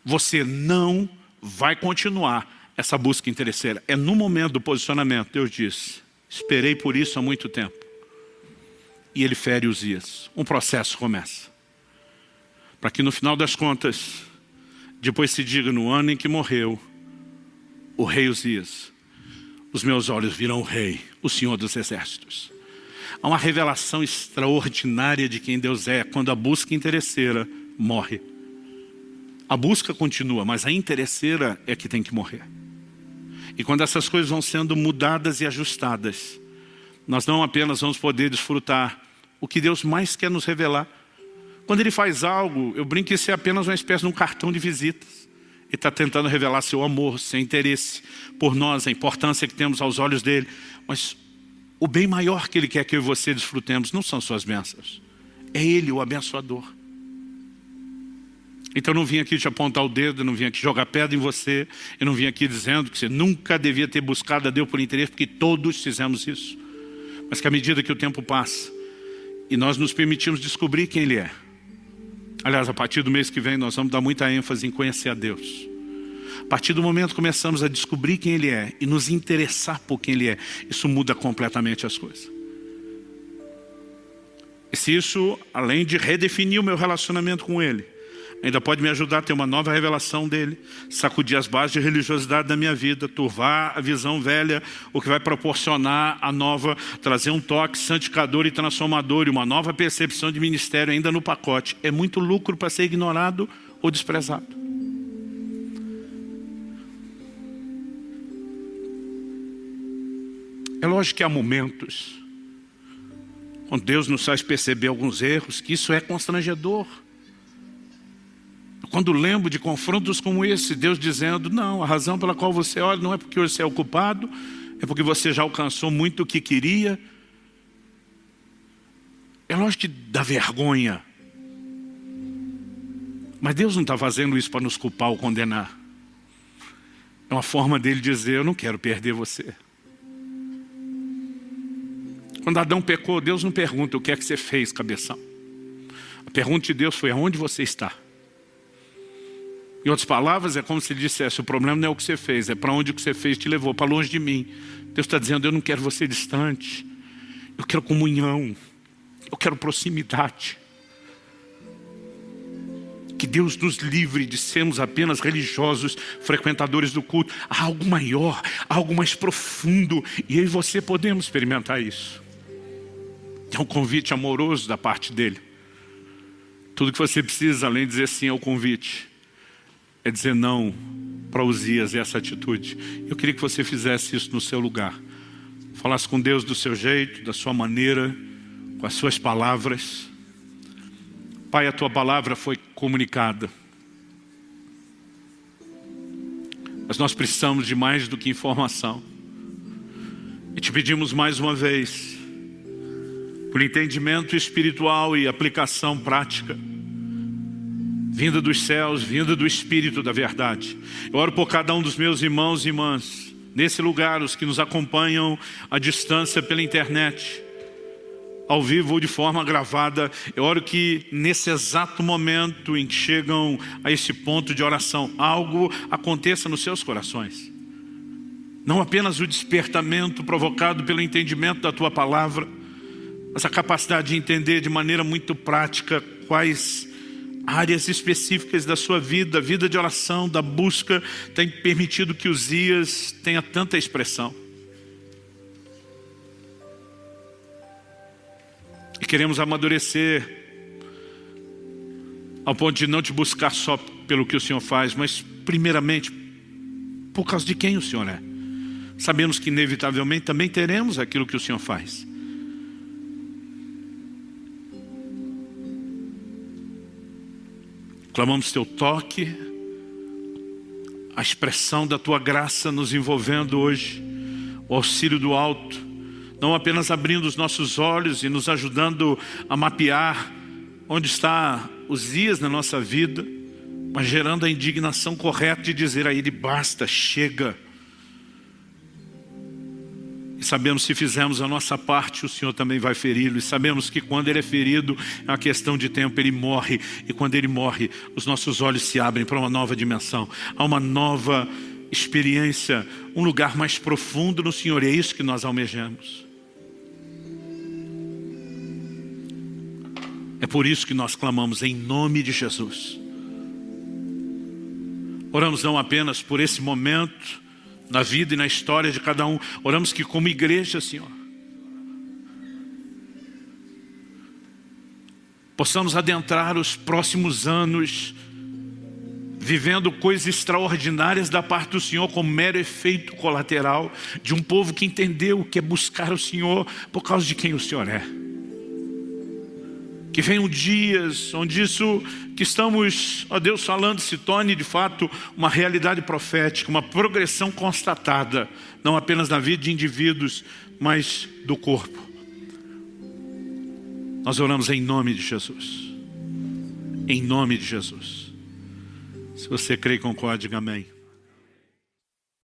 Você não vai continuar essa busca interesseira. É no momento do posicionamento, Deus diz: esperei por isso há muito tempo. E ele fere Uzias. Um processo começa. Para que no final das contas, depois se diga: no ano em que morreu o rei Uzias, os meus olhos viram o rei, o Senhor dos Exércitos. Há uma revelação extraordinária de quem Deus é quando a busca interesseira morre. A busca continua, mas a interesseira é que tem que morrer. E quando essas coisas vão sendo mudadas e ajustadas, nós não apenas vamos poder desfrutar o que Deus mais quer nos revelar. Quando Ele faz algo, eu brinco que isso é apenas uma espécie de um cartão de visitas. Ele está tentando revelar seu amor, seu interesse por nós, a importância que temos aos olhos dEle. Mas o bem maior que Ele quer que eu e você desfrutemos não são suas bênçãos. É Ele, o abençoador. Então eu não vim aqui te apontar o dedo, eu não vim aqui jogar pedra em você, eu não vim aqui dizendo que você nunca devia ter buscado a Deus por interesse, porque todos fizemos isso. Mas que à medida que o tempo passa, e nós nos permitimos descobrir quem Ele é. Aliás, a partir do mês que vem nós vamos dar muita ênfase em conhecer a Deus. A partir do momento que começamos a descobrir quem Ele é e nos interessar por quem Ele é, isso muda completamente as coisas. E se isso, além de redefinir o meu relacionamento com Ele, ainda pode me ajudar a ter uma nova revelação dEle, sacudir as bases de religiosidade da minha vida, turvar a visão velha, o que vai proporcionar a nova, trazer um toque santificador e transformador e uma nova percepção de ministério ainda no pacote. É muito lucro para ser ignorado ou desprezado. É lógico que há momentos quando Deus nos faz perceber alguns erros, que isso é constrangedor. Quando lembro de confrontos como esse, Deus dizendo: não, a razão pela qual você olha não é porque hoje você é ocupado, é porque você já alcançou muito o que queria. É lógico que dá vergonha. Mas Deus não está fazendo isso para nos culpar ou condenar. É uma forma dele dizer: eu não quero perder você. Quando Adão pecou, Deus não pergunta: o que é que você fez, cabeção? A pergunta de Deus foi: aonde você está? Em outras palavras, é como se ele dissesse: o problema não é o que você fez, é para onde o que você fez te levou, para longe de mim. Deus está dizendo: eu não quero você distante, eu quero comunhão, eu quero proximidade. Que Deus nos livre de sermos apenas religiosos, frequentadores do culto. Há algo maior, algo mais profundo, e eu e você podemos experimentar isso. É um convite amoroso da parte dele. Tudo que você precisa, além de dizer sim ao convite, é dizer não para Uzias e essa atitude. Eu queria que você fizesse isso no seu lugar. Falasse com Deus do seu jeito, da sua maneira, com as suas palavras. Pai, a tua palavra foi comunicada. Mas nós precisamos de mais do que informação. E te pedimos mais uma vez, por entendimento espiritual e aplicação prática, vinda dos céus, vinda do Espírito da verdade. Eu oro por cada um dos meus irmãos e irmãs, nesse lugar, os que nos acompanham à distância pela internet, ao vivo ou de forma gravada. Eu oro que nesse exato momento em que chegam a esse ponto de oração, algo aconteça nos seus corações. Não apenas o despertamento provocado pelo entendimento da tua palavra, mas a capacidade de entender de maneira muito prática quais áreas específicas da sua vida, a vida de oração, da busca, tem permitido que Uzias tenha tanta expressão. E queremos amadurecer ao ponto de não te buscar só pelo que o Senhor faz, mas primeiramente por causa de quem o Senhor é. Sabemos que inevitavelmente também teremos aquilo que o Senhor faz. Clamamos teu toque, a expressão da Tua graça nos envolvendo hoje, o auxílio do alto, não apenas abrindo os nossos olhos e nos ajudando a mapear onde estão os dias na nossa vida, mas gerando a indignação correta de dizer a Ele, basta, chega. E sabemos, se fizermos a nossa parte, o Senhor também vai feri-lo. E sabemos que quando Ele é ferido, é uma questão de tempo, Ele morre. E quando Ele morre, os nossos olhos se abrem para uma nova dimensão. Há uma nova experiência, um lugar mais profundo no Senhor. E é isso que nós almejamos. É por isso que nós clamamos em nome de Jesus. Oramos não apenas por esse momento, na vida e na história de cada um. Oramos que como igreja, Senhor, possamos adentrar os próximos anos, vivendo coisas extraordinárias da parte do Senhor, como mero efeito colateral de um povo que entendeu que é buscar o Senhor por causa de quem o Senhor é. Que venham dias onde isso que estamos, ó Deus, falando se torne de fato uma realidade profética, uma progressão constatada, não apenas na vida de indivíduos, mas do corpo. Nós oramos em nome de Jesus. Em nome de Jesus. Se você crê e concorda, diga amém.